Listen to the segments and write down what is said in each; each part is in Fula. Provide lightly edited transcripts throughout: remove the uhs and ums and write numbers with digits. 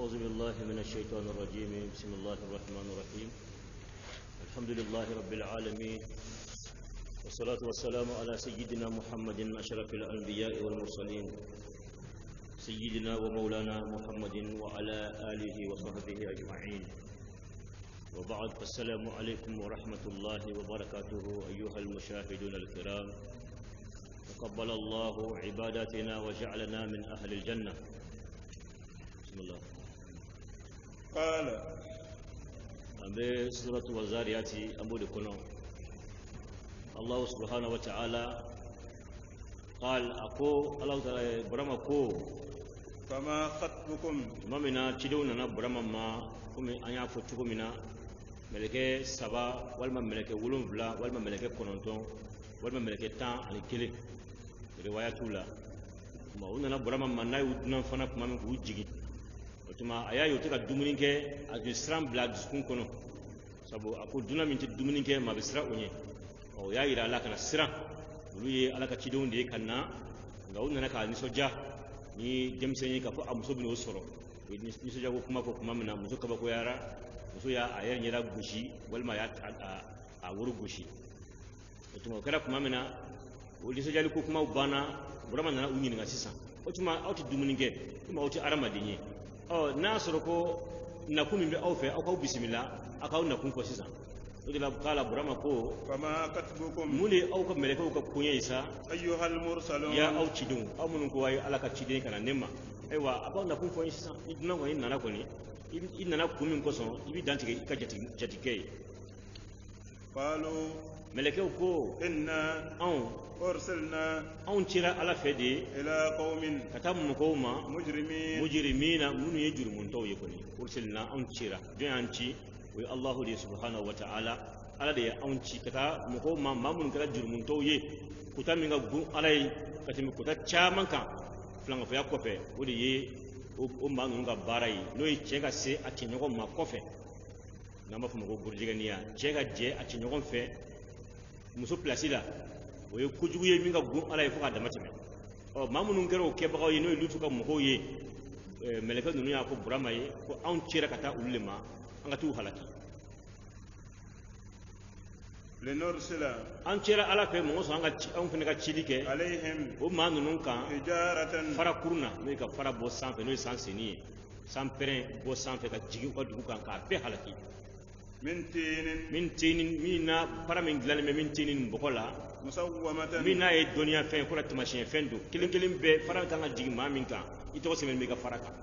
أعوذ بالله من الشيطان الرجيم. بسم الله الرحمن الرحيم. الحمد لله رب العالمين، والصلاة والسلام على سيدنا محمد أشرف الأنبياء والمرسلين، سيدنا ومولانا محمد وعلى آله وصحبه أجمعين، وبعد. السلام عليكم ورحمة الله وبركاته أيها المشاهدون الكرام. تقبل الله عباداتنا وجعلنا من أهل الجنة. بسم الله. قال أبي سورة والزاريات أبو دكنا الله سبحانه وتعالى قال أكو الله تعالى برما كو فما خطبكم ما منا تدونا برما ما كم أنيا فتوكم منا ملكة سبا والما ملكة ولون فلا والما ملكة كونتون والما ملكة تان على كله روايات ولا ما هو برما ما نايودنا فنا كم من وجهي tuma aya yote ka dumuni ke adisram blad kun kono sabu akul duna min dumuni ke ma bisra onye o ya ira ala kana sira uluye ala ka cidon de kanna ga wonna ka ni soja ni demsenyi ka fo amuso bin osoro ni soja ko kuma mina muso ka ba ko yara muso ya ayar nyira gushi walma ya a wuru gushi tuma kala kuma mina wodi soja ko kuma bana burama na unyi nga sisa o tuma auti dumuni ke tuma auti arama dinye oh nasoro ko nakumi be awfe akaw bismillah akaw nakun ko sisa odila kala burama ko فما خطبكم mule aw ko mele ko kunya isa أيها المرسلون ya aw cidun amun ko way alaka cidin kana nemma aywa akaw nakun ko sisa idna ko inna ko ni inna na kumin ko son ibi dantige ka jatike قالوا meleke ko إنا أرسلنا on tira ala fedi إلى قوم katam ko ma مجرمين mujrimina munu yejur mun taw yekoni ursilna on tira janci wa Allahu subhanahu wa ta'ala ala de on ci kata mu ko ma mamun kala jurmun taw ye kutami nga gu alai katimi kuta chaman kan flanga fa yakofe wodi ye o ma nga barai no yi chenga se ati nyogo ma kofe na ma fu mo gurjiganiya chenga je ati nyogo fe muso placida o ye kujugu ye min ka gun ala ye fo ka dama tɛmɛ maa minnu kɛra o kɛbagaw ye n'o ye lutu ka mɔgɔw ye mɛlɛkɛ ninnu y'a fɔ burama ye ko anw cira ka taa olu le ma an ka t'u halaki لنرسل an cira ala fɛ mɔgɔ sɔn anw fana ka cili kɛ عليهم o maa ninnu kan حجارة fara kurun na n'o ye ka fara bɔ sanfɛ n'o ye san senni ye san pɛrɛn bɔ sanfɛ ka jigin u ka dugu kan k'a bɛɛ halaki من تين min tinin min na fara min dilannen bɛ min tinin bɔgɔ la مسومة min n'a ye dɔnniya fɛn ko la tamasiyɛn fɛn don kelen kelen bɛɛ fara kan ka jigin maa min kan i tɔgɔ sɛbɛn bɛ ka fara kan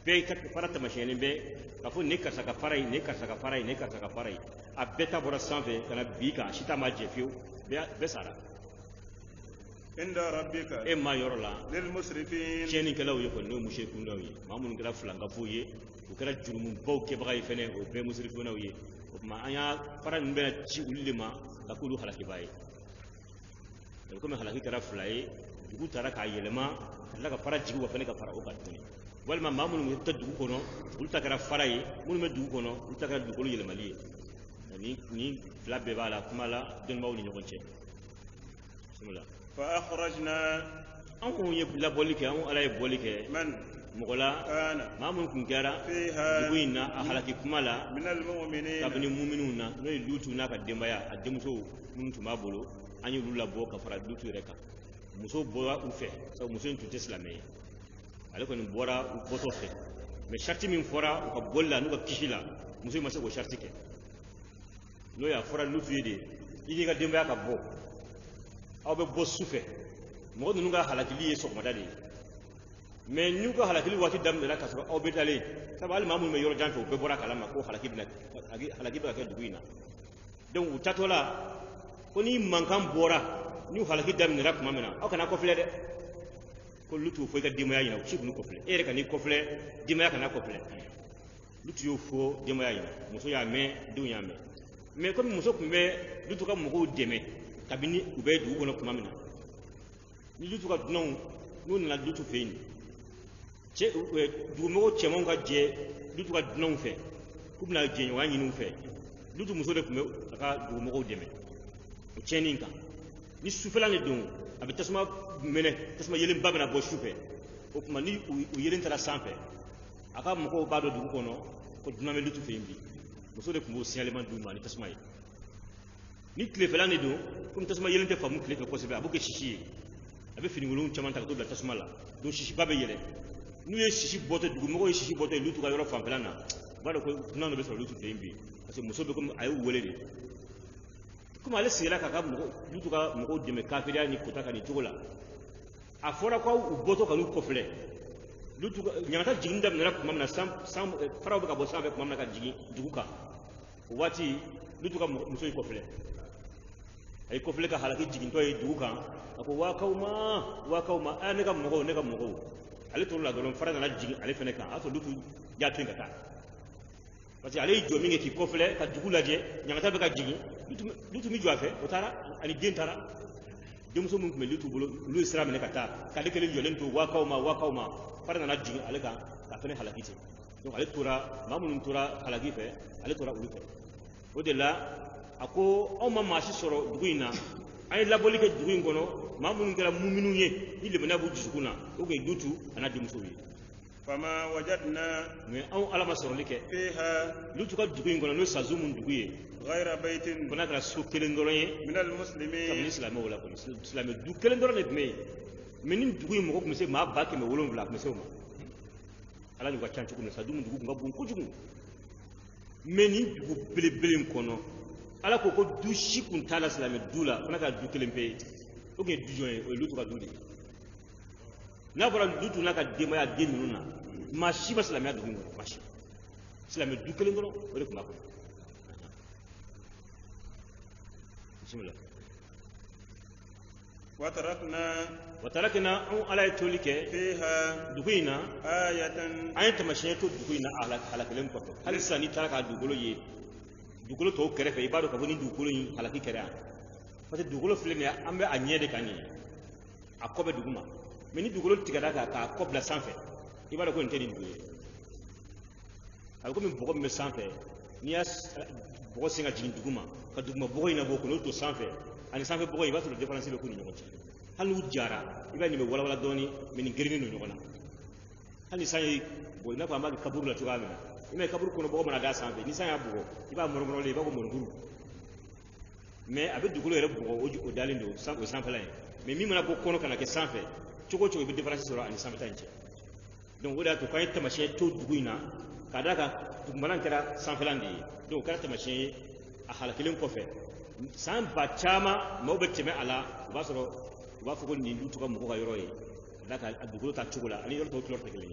bɛɛ ka fara tamasiyɛnnen bɛ ka fɔ ne karisa ka fara ye ne karisa ka fara ye ne karisa ka fara ye a bɛɛ ta bɔra sanfɛ ka na bi kan si ta ma jɛ fiyewu bɛɛ sara عند ربك e ma yɔrɔ la للمسرفين tiɲɛnikɛlaw ye kɔni n'o ye musirikundaw ye maa minnu kɛra filankafow ye u kɛra jurumubaw kɛbaga ye fɛnɛ o bɛɛ musirikundaw ye o tuma an y'a fara ninnu bɛna ci olu de ma ka k'olu halakibaa ye komi halaki kɛra fila ye dugu taara k'a yɛlɛma ka tila ka fara jigi wa fɛnɛ ka fara o kan tuguni walima maa minnu bɛ taa dugu kɔnɔ olu ta kɛra fara ye minnu bɛ dugu kɔnɔ olu ta kɛra dugukolo yɛlɛmali ye ni fila bɛɛ b'a la kuma la dɔnnibaw ni ɲɔgɔn cɛ bisimila فأخرجنا an kun ye labɔli kɛ an ala ye bɔli kɛ من mɔgɔ la كان maa minnu kun kɛra فيها dugu in na a halaki kuma la من المؤمنين kabini muminunw na n'o ye lutu n'a ka denbaya a denmusow minnu tun b'a bolo an y'olu labɔ ka fara lutu yɛrɛ kan muso bɔra u fɛ sabu muso in tun tɛ silamɛ ye ale kɔni bɔra u bɔtɔ fɛ mɛ sariti min fɔra u ka bɔli la n'u ka kisi la muso in ma se k'o sariti kɛ n'o y'a fɔra lutu ye de i n'i ka denbaya ka bɔ aw bɛ bɔ su fɛ mɔgɔ ninnu ka halakili ye sɔgɔmada de ye mɛ n'u ka halakili waati daminɛna ka sɔrɔ aw bɛ dalen sabu hali maa minnu bɛ yɔrɔ jan fɛ u bɛɛ bɔra kalama ko halaki bɛ ka kɛ dugu in na donc u tatɔ la ko ni mankan bɔra n'u halaki daminɛna tuma min na aw kana kɔfilɛ dɛ ko lutu fɔ i ka denbaya ɲɛna u si k'u kɔfilɛ e yɛrɛ ka n'i kɔfilɛ denbaya kana kɔfilɛ lutu y'o fɔ denbaya ɲɛna muso y'a mɛn denw y'a mɛn mɛ komi muso tun bɛ lutu ka mɔgɔw dɛmɛ kabini u bɛ dugu kɔnɔ tuma min na ni lutu ka dunanw n'u nana lutu fɛ yen dugumɔgɔw cɛmanw ka jɛ lutu ka dunanw fɛ k'u bɛna jɛɲɔgɔnya ɲini u fɛ lutu muso de tun bɛ a ka dugumɔgɔw dɛmɛ o tiɲɛni kan ni sufɛla de don a bɛ tasuma minɛ tasuma yelenba bɛna bɔ sufɛ o tuma ni u yelen taara sanfɛ aka mako ba do dugu kono ko duname lutu fe mbi muso de kumbo signalement duma ni tasma yi ni tile fela ne do comme tasma yelente famu tile fe ko sebe abuke shishi abe fini ngulun chaman ta to da tasma la do shishi babe yele nu ye shishi boto dugu mako ye shishi boto lutu ka yoro fam fela na ba do ko dunano be so lutu fe mbi parce que muso be comme ayu wele de comme ale sigela ka mako lutu ka mako de me kafiria ni kotaka ni togola a fora ko u boto ka lu kofle lutu nyanta jigin da na kuma na sam faraw ka bo sam be kuma na ka jigi duguka wati lutu ka muso yi kofle ay kofle ka halaki jigin to yi duguka ko wa kauma ne ka mogo ale to la dolon fara na jigi ale fene kan ato lutu ya tinga ta parce que ale jomi ngi ki kofle ka dugu laje nyanta be ka jigi lutu mi joafe o tara ani gentara demuso mun kuma lutu bolo lu islam ne ka ta ka de kele jolen to wa kauma fara na jigi ale kan ka fene halaki te donc ale tora mamun tora halaki fe ale tora ulu fe o de la ako on ma masi soro duguina ay laboli ke duguin gono mamun kala mu'minu ye ni le banabu jisukuna o ge dutu ana demuso yi fama wajadna mais on ala masoro like fiha lutu ka duguin gono no sazumun duguye ghayra baytin bana kala so kelen doro ye min al muslimin comme l'islam wala ko islam du kelen doro ne mais nin duguin mo ko me se ma ba ke me wolon vla me se ma ala ni ka chanchu ko sa dumu dugu ngabun ko jugu mais nin dugu bele kono ala ko du shikun tala islam dula bana ka du kelen pe o ke du joye o lutu ka du de na bora lutu na ka dema ya de nuna ma shi ba islam ya dugu ngoro ma shi islam du kelen doro o de kuma ko bismillah وتركنا على تولك فيها دغينا آية أنت مشيتو دغينا على كلام كفر هل ساني ترك دغلو ي دغلو تو كرفه يبادو كبني دغلو ي على كي كرا parce que dugolo filene ambe anyede kani akobe duguma meni dugolo tigada ka kobla sanfe ibada ko nteni duye alko min bogo me sanfe nias bogo singa jigin duguma ka duguma bogo ina boko no to sanfe ani sanfe bogo iba to difference be ko ni nyoti halu jara iba ni me wala doni meni gerini no nyona hani sai boy na ko amagi kaburu la tugamina ime kaburu ko no bogo mana da sanfe ni sai abugo iba moromoro le iba ko morguru mais avec du couleur au dalindo sans au sans plein mais mi mana bokono kana ke sanfe chogo be difference sura ani sanfe tanche donc oda to kay tamache to duguina kadaka tumbalan kera sanfe landi donc kara tamache a halakilin kofe san bachama mawbeteme ala basoro ba fugo ni dutu kam ko yoroyi daka dugulo ta chogola ani yor to tlor tekele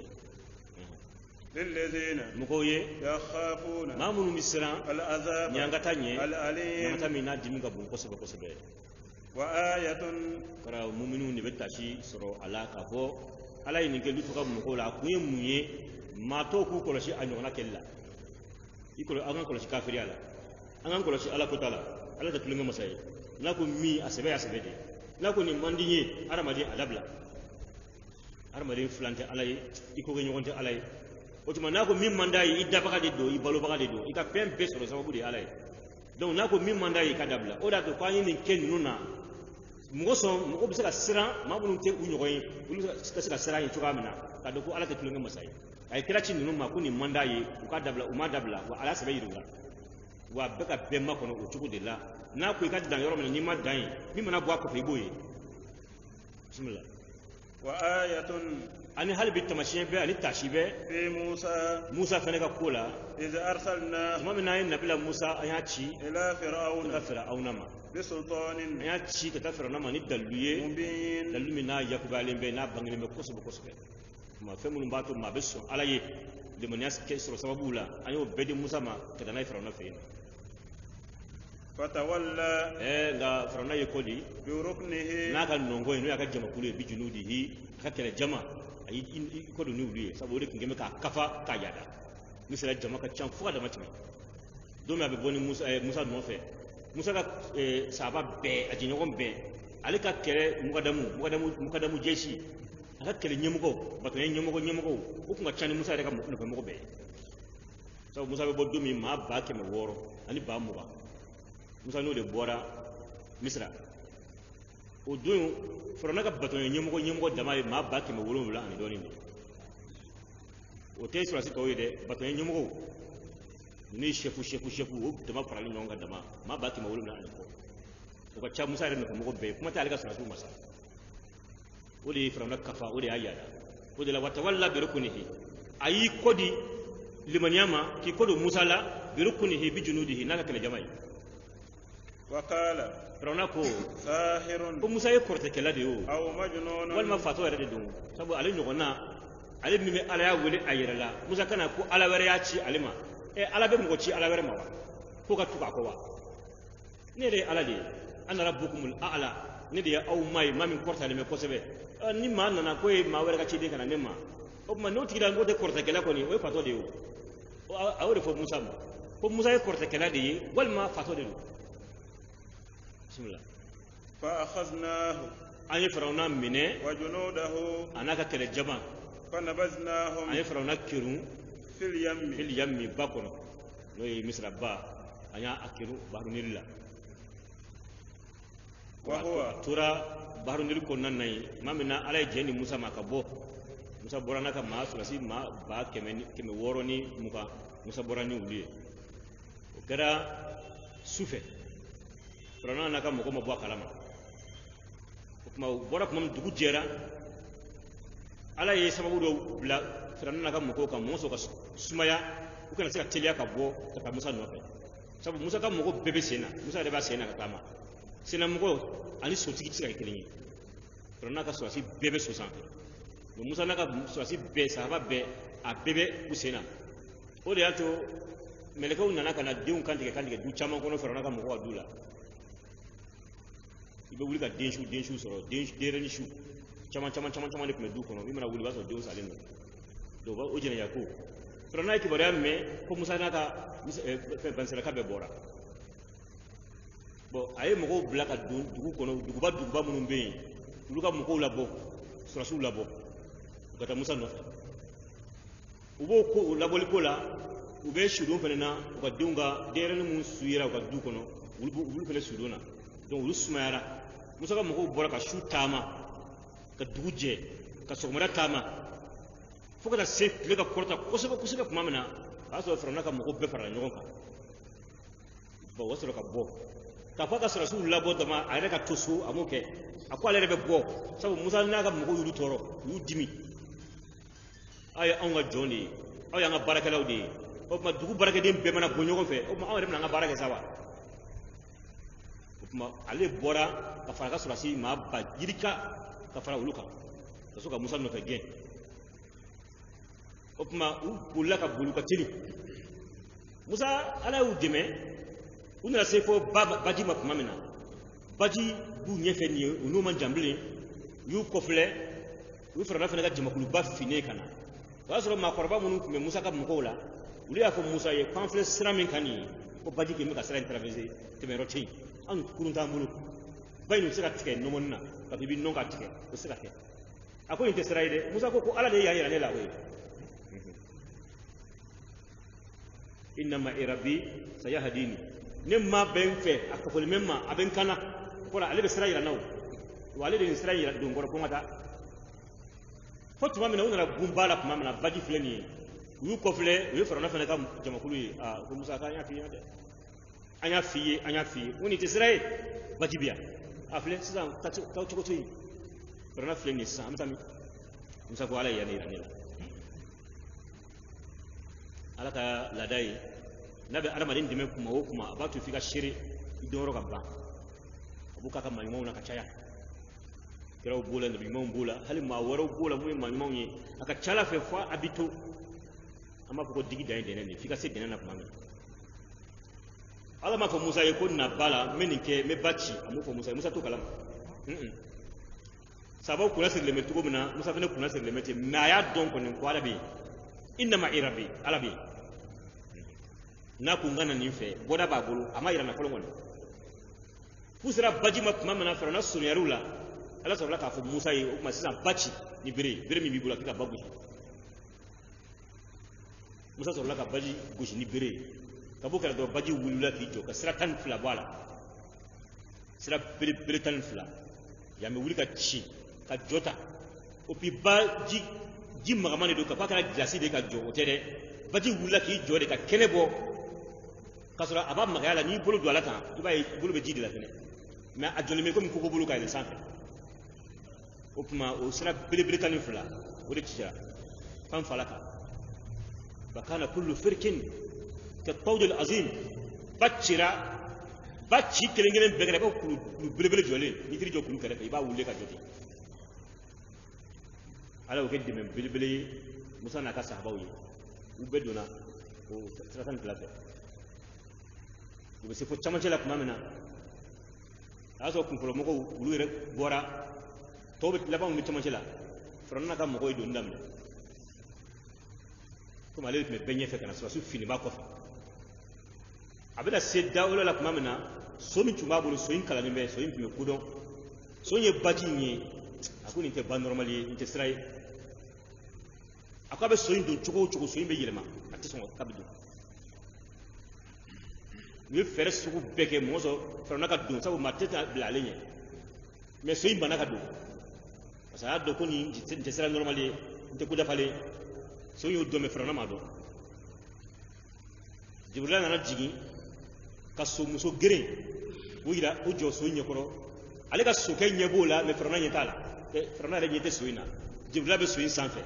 للذين مكويه يخافون ما من مسران العذاب نيانغاتاني الأليم نيانغاتامي نا ديمغا بون كوسبه كوسبه وآية كرا مؤمنون نبتاشي سرو على كافو على ينكي لوتو كام مكولا كوي مويه ما توكو كولاشي انيونا كلا يكول اغان كولاشي كافري على اغان كولاشي على كوتالا على تتلنغ مساي ناكو مي اسبه دي ناكو ني مانديني ارمادي adabla armadi flante alay iko ge nyonte alay otuma nako min mandai idda baka de do ibalo baka de do ika pem peso lo sababu de alay donc nako min mandai kadabla oda to kwani ni ken nuna mugoso mugo bisa sira mabunu te unyoyi ulu ska sira yi tukamina kado ko ala te tulunga masai ay kira cin nunu ma kuni mandai uka dabla uma dabla wa ala sabai ruga wa baka bemma kono o tuku de la nako ika dan yoro ni ma dan mi mana bwa ko fe boye bismillah وآية أنا هل بالتمشي به أن التعشيبه في موسى فنك كولا إذا أرسلنا ما من أين نبلا موسى أياتشي إلى فرعون ما بسلطان أياتشي كتفرعون ما ندلويه مبين دلو منا يكبالين بينا بانغين بكوسب ما فهمون باتو ما بسوا على لمن ياس كسر سببولا أيوة بدي موسى ما كدنا فرعون فين فتولى لا فرعون يكودي بركنه ناكل نونغوي نويا كجمع كله بجنوده kakele jama ay ko do niwliye sabo de ngeme ka kafa ka yada misala jama ka chan fuka da matime do me be boni musa no fe musa ka saba be aji nyogon be ale ka kele mukadamu jeshi aka kele nyemugo bato nyemugo o kuma chan musa de ka no fe mo be sabo musa be boddo mi ma ba ke me woro ani ba mu ba musa no de bora misra o don forona ka bato nyemugo dama ma ba ke me wolo wala ani doni ni o tɛ sɔrɔsi tɔw ye dɛ baton ye ɲɛmɔgɔw ni shefu o dama farali ɲɔgɔn kan dama maa ba tɛmɛ 7 ani kɔ o ka ca Musa yɛrɛ nɔfɛ mɔgɔ bɛɛ kuma tɛ ale ka sɔrɔsiw ma sa o de ye Firawuna kafa o de y'a yada o de la watawalla bi ruknihi a y'i kɔdi limaniya ma k'i kɔdon Musa la bi ruknihi bi junudihi n'a ka kɛlɛjama ye wa qala Firawuna ko sahirun ko Musa ye kɔrɔtɛkɛla de ye o aw majnunun walima fatɔ yɛrɛ de don sabu ale ɲɔgɔnna ale min bɛ Ala y'a wele a yɛrɛ la Musa kana ko Ala wɛrɛ y'a ci ale ma Ala bɛ mɔgɔ ci Ala wɛrɛ ma wa ko ka tugu a kɔ wa ne de ye Ala de ye ana rabbukumul a'la ne de ye aw ma ye maa min kɔrɔtalen bɛ kosɛbɛ ni maa nana ko ye maa wɛrɛ ka ciden ka na ne ma o tuma n'o tigi la n'o tɛ kɔrɔtɛkɛla kɔni o ye fatɔ de ye o a y'o de fɔ Musa ma ko Musa ye kɔrɔtɛkɛla de ye walima fatɔ de don bismillah fa akhadnahu an ye Firawuna minɛ wa junudahu a n'a ka kɛlɛjama fa nabaznahum an ye Firawuna kerun fil yammi ba kɔnɔ n'o ye Misira ba an y'a kerun Baharu Nili la wa huwa a tora Baharu Nili kɔnɔna na yen maa min na Ala ye jɛn di Musa ma ka bɔ Musa bɔra n'a ka maa sɔrɔsi maa ba 600 ni 20 Musa bɔra ni olu ye o kɛra sufɛ Firawuna n'a ka mɔgɔ ma bɔ a kalama o tuma o bɔra tuma min dugu jɛra Ala ye sababu dɔw bila Firawuna n'a ka mɔgɔw kan mɔgɔ sɔrɔ ka sumaya u kana se ka teliya ka bɔ ka taa Musa nɔfɛ sabu Musa ka mɔgɔ bɛɛ bɛ sen na Musa yɛrɛ b'a sen na ka taama sennamɔgɔ ani sotigi tɛ se ka kɛ kelen ye Firawuna ka sɔrɔsi bɛɛ bɛ so sanfɛ mais Musa n'a ka sɔrɔsi bɛɛ sahaba bɛɛ a bɛɛ bɛ u sen na o de y'a to mɛlɛkɛw nana ka na denw kantigɛ du caman kɔnɔ Firawuna ka mɔgɔw ka du la i bɛ wuli ka den su sɔrɔ denyɛrɛnin su caman de tun bɛ du kɔnɔ i mana wuli i b'a sɔrɔ denw salen don donc o jɛnɛya ko Firawuna ye kibaruya mɛn ko Musa n'a ka bansiraka bɛɛ bɔra bon a ye mɔgɔw bila ka don dugu kɔnɔ duguba minnu bɛ yen olu ka mɔgɔw labɔ sɔrɔsiw labɔ u ka taa Musa nɔfɛ u b'o ko o labɔli ko la u bɛ sudon fana na u ka denw ka denyɛrɛnin minnu su yera u ka du kɔnɔ olu fana sudon na donc olu sumayara Musa ka mɔgɔw bɔra ka su taama ka dugu jɛ ka sɔgɔmada taama fo ka se tile ka kɔrɔta kosɛbɛ tuma min na o y'a sɔrɔ Firawuna ka mɔgɔw bɛɛ farala ɲɔgɔn kan bon o sɔrɔ ka bɔ k'a fɔ a ka sɔrɔsiw labɔ dama a yɛrɛ ka to so a m'o kɛ a ko ale yɛrɛ bɛ bɔ sabu Musa n'a ka mɔgɔw y'olu tɔɔrɔ u y'u dimi aw ye anw ka jɔn de ye aw y'an ka baarakɛlaw de ye o tuma dugu baarakɛden bɛɛ mana bɔ ɲɔgɔn fɛ o tuma anw yɛrɛ bɛna an ka baara kɛ sa wa o tuma ale bɔra ka fara a ka sɔrɔsi maa ba jirika ka fara olu kan ka so ka Musa nɔfɛ gɛn o tuma u bolila ka boli u ka teli Musa Ala y'u dɛmɛ u nana se fɔ baji ma tuma min na baji b'u ɲɛfɛ nin ye u n'o man jan bilen u y'u kɔfilɛ u ye Firawuna fana ka jamakuluba finnen ka na o y'a sɔrɔ maakɔrɔba minnu tun bɛ Musa ka mɔgɔw la olu y'a fɔ Musa ye k'an filɛ sira min kan nin ye ko baji kɛ n bɛ ka sira in traverser tɛmɛyɔrɔ tɛ yen an kurun t'an bolo ba in u tɛ se ka tigɛ nɔmɔni na parce que i bɛ nɔn ka tigɛ o tɛ se ka kɛ a ko nin tɛ sira ye dɛ Musa ko Ala de y'a yira ne la o ye inna ma'i rabbi sayahdini ne maa bɛ n fɛ a kɔkɔli mɛ ma a bɛ n kana o la ale bɛ sira yira n na o wa ale de ye sira yira don kɔrɔ ko n ka taa fo tuma min na u nana gun ba la tuma min na baji filɛ nin ye u y'u kɔfilɛ u ye Firawuna fana ka jamakulu ye ko Musa k'an y'a f'i ɲɛna dɛ an y'a f'i ye ko nin tɛ sira ye baji bɛ yan a filɛ sisan taa cogo to yen Firawuna filɛ nin ye sisan an bɛ taa min Musa ko Ala ye yira ne la Ala ka laada ye n'a bɛ adamaden dɛmɛ kuma o kuma a b'a to f'i ka seere i dɔnyɔrɔ ka ban a b'u k'a ka maaɲumanw na ka caya kiraw b'o la nabiɲumanw b'o la hali maa wɛrɛw b'o la mun ye maaɲumanw ye a ka ca Ala fɛ fo a bɛ to an b'a fɔ ko digi dan ye dɛnɛn de f'i ka se dɛnɛn na tuma min Ala m'a fɔ Musa ye ko na ba la n bɛ nin kɛ n bɛ ba ci a m'o fɔ Musa ye Musa t'o kalama sabaw kunna sirilen bɛ cogo min na Musa fana kunna sirilen bɛ ten mais a y'a dɔn kɔni ko Ala bɛ yen inna ma'i rabbi Ala bɛ yen n'a ko n ka na nin fɛ bɔda b'a bolo a ma yira n na fɔlɔ kɔni f'u sera baji ma tuma min na Firawuna surunyar'u la Ala sɔrɔla k'a fɔ Musa ye o tuma sisan ba ci ni bere min b'i bolo a k'i ka ba gosi Musa sɔrɔla ka baji gosi ni bere ka bɔ kɛra dɔrɔn baji wulila k'i jɔ ka sira 12 bɔ a la sira bere 12 yan bɛ wuli ka ci ka jɔ ta o puis baji ji magamani do ka pa kana glasi de ka jo o tere baji wula ki jo de ka kenebo kasura aba magala ni bolo do alata iba bolo be ji de la fene mais a jolime comme ko bolo ka ile sanfe o kuma o sira bele kan fula o de tija fan falaka bakana kullu firkin ka tawd al azim bachira bachi kelengelen begere ko bele jole ni tiri jo kulu kare iba wulle ka joti ala o kedde men bele musa na ka sahabaw yi u bedona o tratan klafe o be se fo chama cela kuma mena aso kun folo moko wulu re bora to be laban mi chama cela fronna ka moko do ndam kuma le me benye fe kana so su fini ba ko abeda sedda wala la kuma mena so mi tuma bolo so in kala ni be so in me kudon so nye baji nye akuni te ban normali inte stray akabe so in do chugo so in be yelema ati so kabidu ni fere sugu beke mozo fronna ka do sabu mateta blale nye mais so in banaka do parce que do ko ni inte stray normali inte kuda fale so yo do me fronna ma do jibril na jigi ka so muso gere wira o jo so nyekoro ale ka so ke nyebola me frona nyetala e frona re nyete so ina jibril be so in sanfe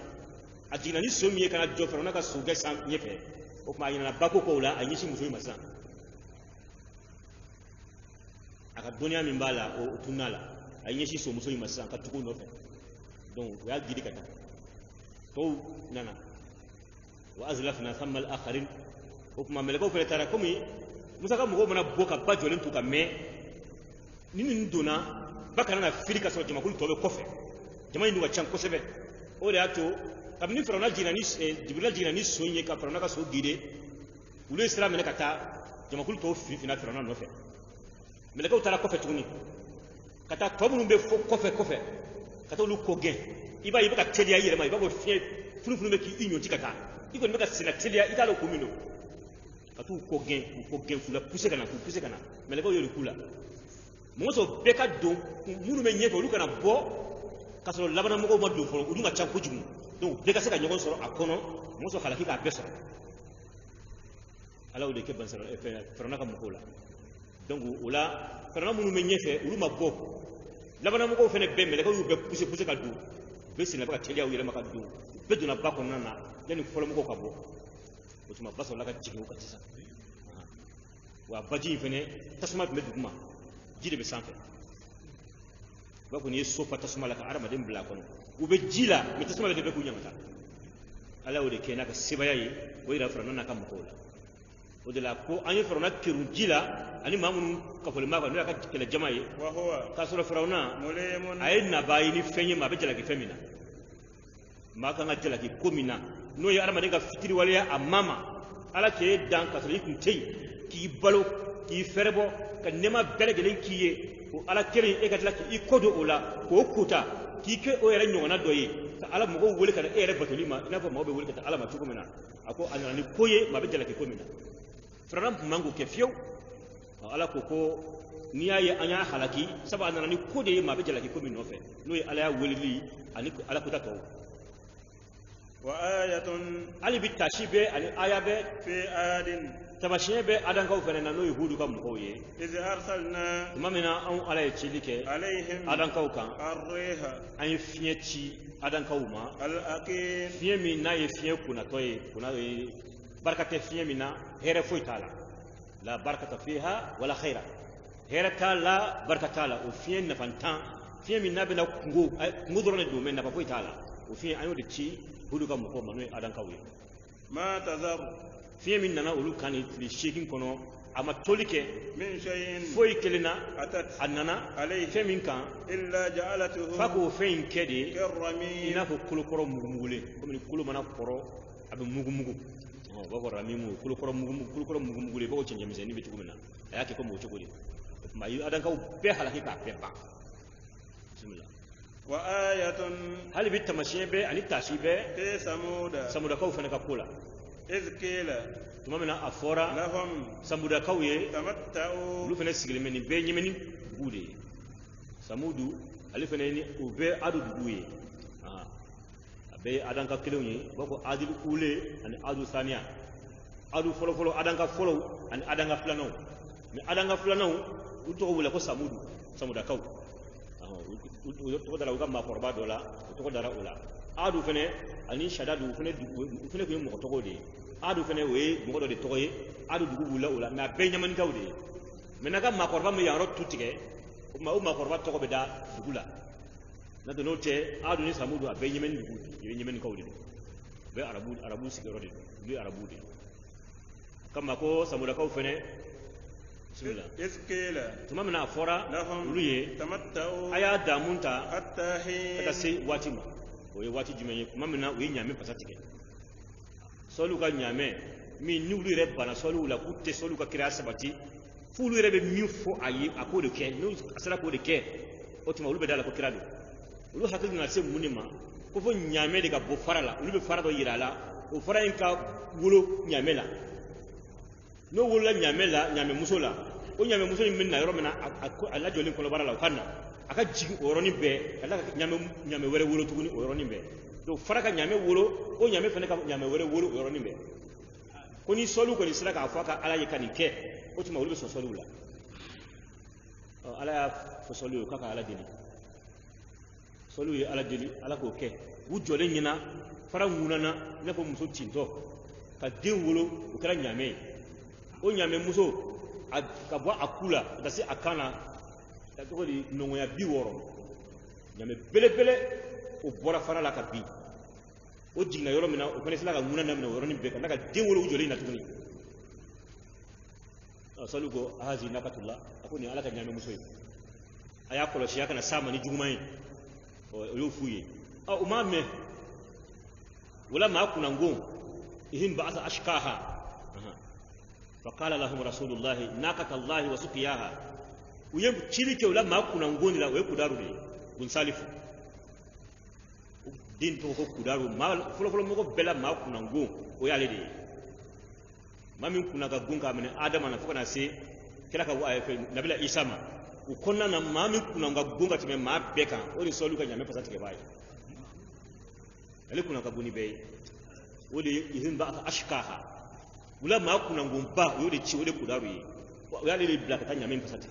ajina ni so miye kana jo frona ka so ge san nyefe o ma ina bako ko la anyishi muso masa aka dunia mimbala o tunala anyishi so muso masa ka tuko no fe donc ya gidi kata to nana wa azlafna thamma al akharin o kuma meleko fere tara komi musaka mugo mana boka ba jolen tuka me nini ndona bakana na firika so jamakulu tobe kofe jamani nduga chan kosebe o de ato abni frona jinani jibril jinani sonye ka frona ka so gide ulo islam ne kata jamakulu to fina frona no fe meleka utara kofe tuni kata tobu be fo kofe kata lu ko gen iba ka telia yele ma iba go fie funu be ki inyo tikata iko ne ka sina telia italo komino katu ko gen fula pousser kana meleko yori kula moso beka don munu me nyeto lu kana bo kasoro labana mo ko ma do folo udunga chanko jumu donc beka se ka nyogon soro akono moso khala ki ka beso ala o de ke bansara e ferna ka mo la donc ula ferna munu me nyefe ulu ma bo labana mo ko fene be meleko yu be pousser ka do be sina baka telia o yele maka do be dona ba ko nana yani folo mo ko ka bo utuma baso laka jigi ukatisa wa baji fene tasuma be duguma jide be sanfe ba ko ni sofa tasuma laka arama dem bla kono ube jila mi tasuma be ku nyamata ala wode kena ka sibaya yi o ira frana na kam ko la o de la ko anyi frana kiru jila ani mamun ka fole ma ko ka kala jama'i wa huwa ka sura frana mulimun ayna bayini fenye ma be jala ki femina ma ka ngajala ki komina no ya arama denga fitiri waliya amama ala ke dan ka sori kun tei ki balo ki ferebo ka nema bele gelen kiye ko ala kere e gatla ki kodo ola ko kuta ki ke o yere nyona doyi ka ala mo go wole ka ere batolima ina ko mo be wole ka ala ma tuko mena ako anani koye ma be jala ki komina fraram mango ke fiew ala ko niya ya anya halaki saba anani kode ma be jala ki komina no fe no ala ya wolili ani ala ko ta to وآية ali bi tashibe ali ayabe في آد tabashiye be adan kaw fene na no yuhudu kam ko ye إذ أرسلنا mamina an ala ye chilike عليهم adan kaw kan الريح an fiye ci adan kaw ma الأقيم fiye min na ye fiye kuna to ye kuna ye barakate fiye min na here foy tala la barakata fiha wala khaira here tala barakata la o fiye na fantan fiye min na be na kungu ngudoro ne do men na foy tala o fiye ayo de ci hudu kam ko manu adan kaw ye ما تذر fiye min nana olu kan ni shekin kono ama tolike من شيء foyi kelina أتت annana عليه fe min kan إلا جعلته fako fe in kede كالرميم ina ko kulukoro mugumugule comme ni kulu mana koro abe mugumugu ba ko ramimu kulukoro mugumugule ba ko canje miseni be tugumina ayake ko mo chogodi ma yi adan ka be halaki ka be ba bismillah وآية hal bi tamashibe ani tashibe في ثمود samuda kaw fana ka kula إذ قيل tumamina afora لهم samuda kaw ye تمتعوا lu fana sigile meni be nyemeni bude samudu ali fana ni ube adu duye be adanka kelewni boko adil ule ani adu sania adu folo adanka folo ani adanga flano ni adanga flano uto wala ko samuda kaw to dara uga ma korba dola to dara ula adu fene ani shadadu fene ko mo to gode adu fene we mo do de toye adu dugu ula na be nyaman kawde menaga ma korba me yaro tutike ma korba to ko be da dugula na do note adu ni samudu a be nyaman dugu ye nyaman kawde be arabu sigaro de be arabu de kama ko samuda kaw fene bismillah iskila tumamna fora lahum luye tamatta'u aya damunta hatta hin kata se wati ma o ye wati jumenye mamina we nyame pasatike solu ka nyame mi nulu re bana solu la kutte solu ka kira sabati fulu re be mi fo ayi akode ke no asara ko de ke o tuma ulu be dala ko kira do ulu hakil na se munima ko fo nyame de ka bo farala ulu be farado yirala o fara en ka wolo nyame la no wolo nyame la nyame musola o nyame muso ni minna yoro mena ala jolin ko barala kanna aka jigi oroni be ala nyame were wolo tuguni oroni be do faraka nyame wolo o nyame fene ka nyame were wolo oroni be ko ni solu ko ni siraka afaka ala yekani ke o tuma wolo be so solu la ala ya fo solu kaka ala dini solu ye ala dini ala ko ke wu jole nyina fara munana ne ko muso tinto ka den wolo o kala nyame o nyame muso ka bɔ akula da se akana da to di nongoya bi woro nyame belebele o bɔra fara la ka bi o jigna yoro mina o fene sila ka muna na mina yoro ni be ka den wolo joli na tuguni salu go hazi nakatullah akoni ala ka nyame muso yi aya kolosi aka na sama ni jugumai o yo fuye o ma me wala ma kuna ngon ihim ba'atha ashkaha فقال لهم رسول الله ناقة الله وسقياها ويم تشيلك ولا ما كنا نقول لا ويكدارو دي بنسالف دين تو كدارو ما فلو مكو بلا ما كنا نقول ويالي دي ما من كنا غون كامن ادم انا فكنا سي كلا كا نبي عيسى ما وكنا ما من كنا غون كاتي ما بكا ولي سولو كان يامي فساتي باي اللي كنا غوني باي ولي يهن با اشكاها wula ma kuna ngumba yo de ci wole kudaru yi ya le bla ka tanya men pasate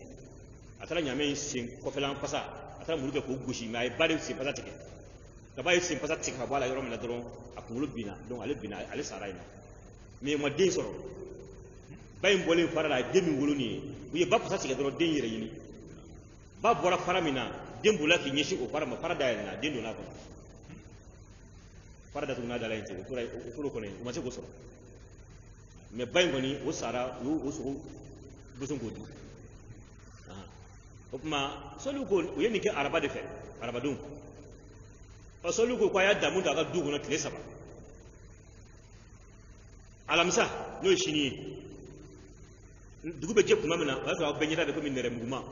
atala nyame sin ko felan pasa atala mulu ko gushi mai bale sin pasate ke da bai sin pasate ka bala yoro mena doron akulu bina don ale bina ale saraina me mo den soro bai mbole fara la demi wolo ni uye ba pasate ke doron den yire yini ba bora fara mina den bula ki nyeshi o fara ma fara da na den do na ko fara da tuna da la yinte ko ko ne ma se ko soro me bayin goni o sara o so busun godu kuma solu ko o yeni ke araba de fe araba dum o solu ko kwa ya damu daga dugu na tile saba alamsa no shini dugu be je kuma mena wa so benyira de ko min nere muguma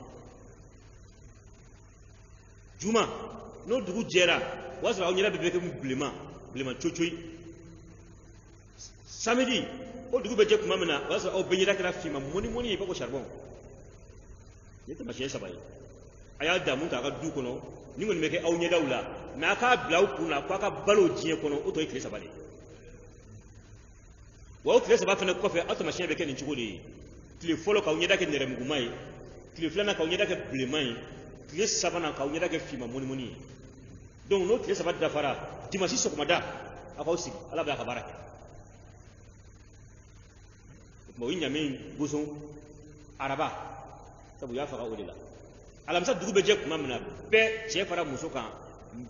juma no dugu jera wa so nyira be ko blema chochoi samedi o dugu be je kuma mena wasa o benyira kala fima moni ba ko charbon yete ma shen sabai aya da mun ta ga du kono ni ngon meke aw nye dawla na ka blaw kuna kwa ka balo jie kono o to ikle sabale wa o kle sabafene ko fe atoma shen be ken nchugoli kle folo ka nye dake nere mugumai kle flana ka nye dake blemai kle sabana ka nye dake fima moni donc no kle sabada da fara dimanche so komada akawsi ala ba ka baraka mo nyame busun araba sabu ya faga odila alamsa dugu be je kuma mina be che fara muso kan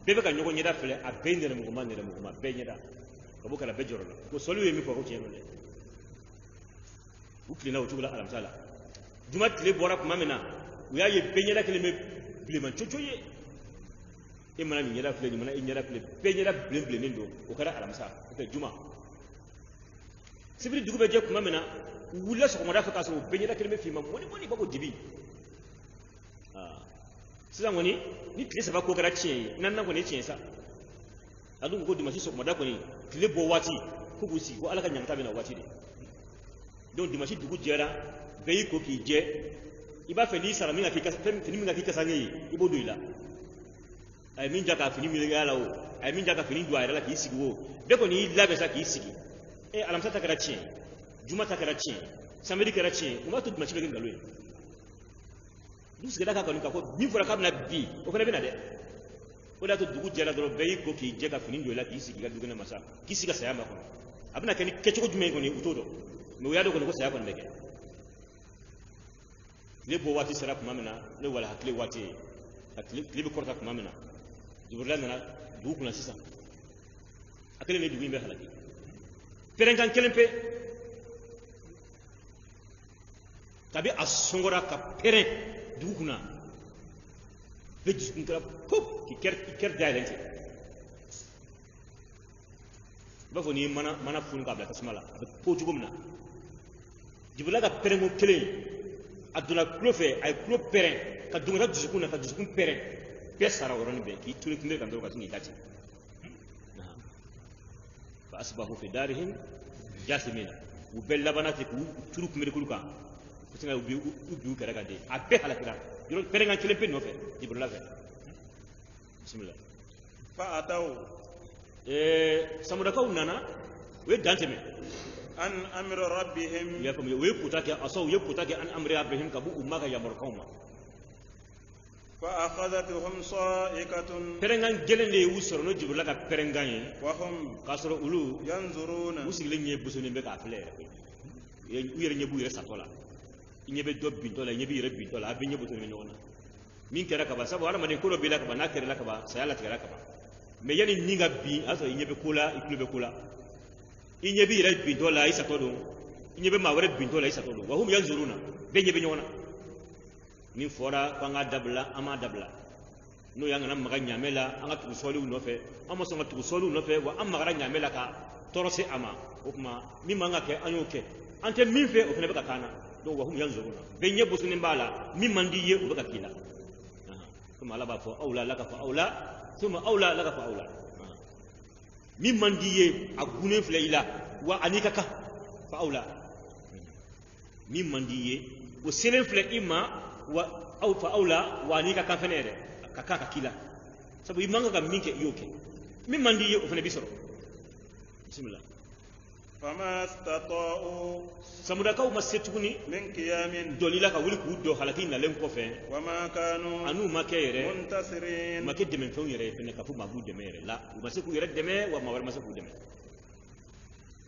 be be ka nyogo nyeda fele a be ndere mo ma be nyeda ko bo kala be joro ko solu yemi ko che no le ukli na utugula alamsa la juma tile bora kuma mina uya ye be nyeda kele me bleman chochoye e mana nyeda fele ni mana nyeda fele be nyeda blem ndo o kala alamsa ko juma sibiri dugu be je kuma mina wula so komada faka so benyela kelme fima moni bako dibi sisa ngoni ni tile saba ko kara chie nan ngoni chie sa adu ko dimashi so komada ko ni tile bo wati ko gusi ko alaka nyamta bena wati de don dimashi dugu jera beyi ko ki je iba fe ni sara minga ki ka fini minga ki ka sangi ibo doila ay min jaka fini mi ngala o ay min jaka fini do ay la ki sigi wo be ko ni labe sa ki sigi e alamsa ta kara cin juma ta kara cin samedi kara cin kuma to ma ci be ngalo e du sigi da ka kanu ka ko ni fura ka na bi o fana be na de o da to dugu jela do be ko ki je ka fini do la ki sigi ga dugu na masa ki siga saya ma ko abuna kani kecco ko jume ko ni utodo me wiyado ko saya ko meke le bo wati sara kuma mina le wala hakle wati hakle be korta kuma mina jibril na du kuna sisa akele ne dugu be halaki perengan kelempe tabi asongora ka pere dugu kuna be jiskun kala pop ki ker dalente ba fo ni mana fun ka bla tasmala be po jugumna jibril ka perengo kelen aduna klofe ay klo peren ka dunga dusukuna ka dusukun peren be sara woroni be ki tuli kunde kan do ka tini dati fa asbahu fi darihim jasimina u bella banati ku turu kumere kuluka ko tinga ubi kara ka de abe halakira juro perenga kelen pe no fe jibril la fe bismillah fa ataw samuda ka unana we danteme an amri rabbihim ya kuma we kutake asaw ye kutake an amri rabbihim kabu umma ka yamur qauma fa akhadathum sa'iqatun perengan gelende wusoro no jibril ka perengan ye wa hum kasoro ulu yanzuruna usigle nye busoni be ka fle ye uyere nye bu yere satola nyebe do bintola nyebe yere bintola abi nye busoni nyona min kera ka ba sabu ala madin kolo bila ka ba na kera ka ba sayala kera ka ba me yani ninga bi aso nyebe kula ikulu be kula inye bi yere bintola isa todo inye be mawre bintola isa todo wa hum yanzuruna be nyebe nyona min fora panga dabla ama dabla no yanga nam maga nyamela anga tu soli no fe ama so ngatu soli no fe wa amma gara nyamela ka torose ama o kuma mi manga ke anyo ke ante min fe o fene be ka kana do wa hum yanzuruna be nye busu ni mbala mi mandi ye o be ka kila kuma ala ba fo aula laka fa aula thumma aula laka fa aula mi mandiye agune fleila wa anika ka fa aula mi mandiye o selen fle ima wa au fa aula wa anika ka fenere ka kila sabu imanga ka minke yoke mi mandiye o fene bisoro bismillah fama stata'u samuda ka uma setuguni min qiyamin dolila ka wuli ku do halakin na len ko fe wama kanu anu makere muntasirin make deme fen yere fene ka fu mabu demere la uma se ku yere deme wa ma war ma se ku deme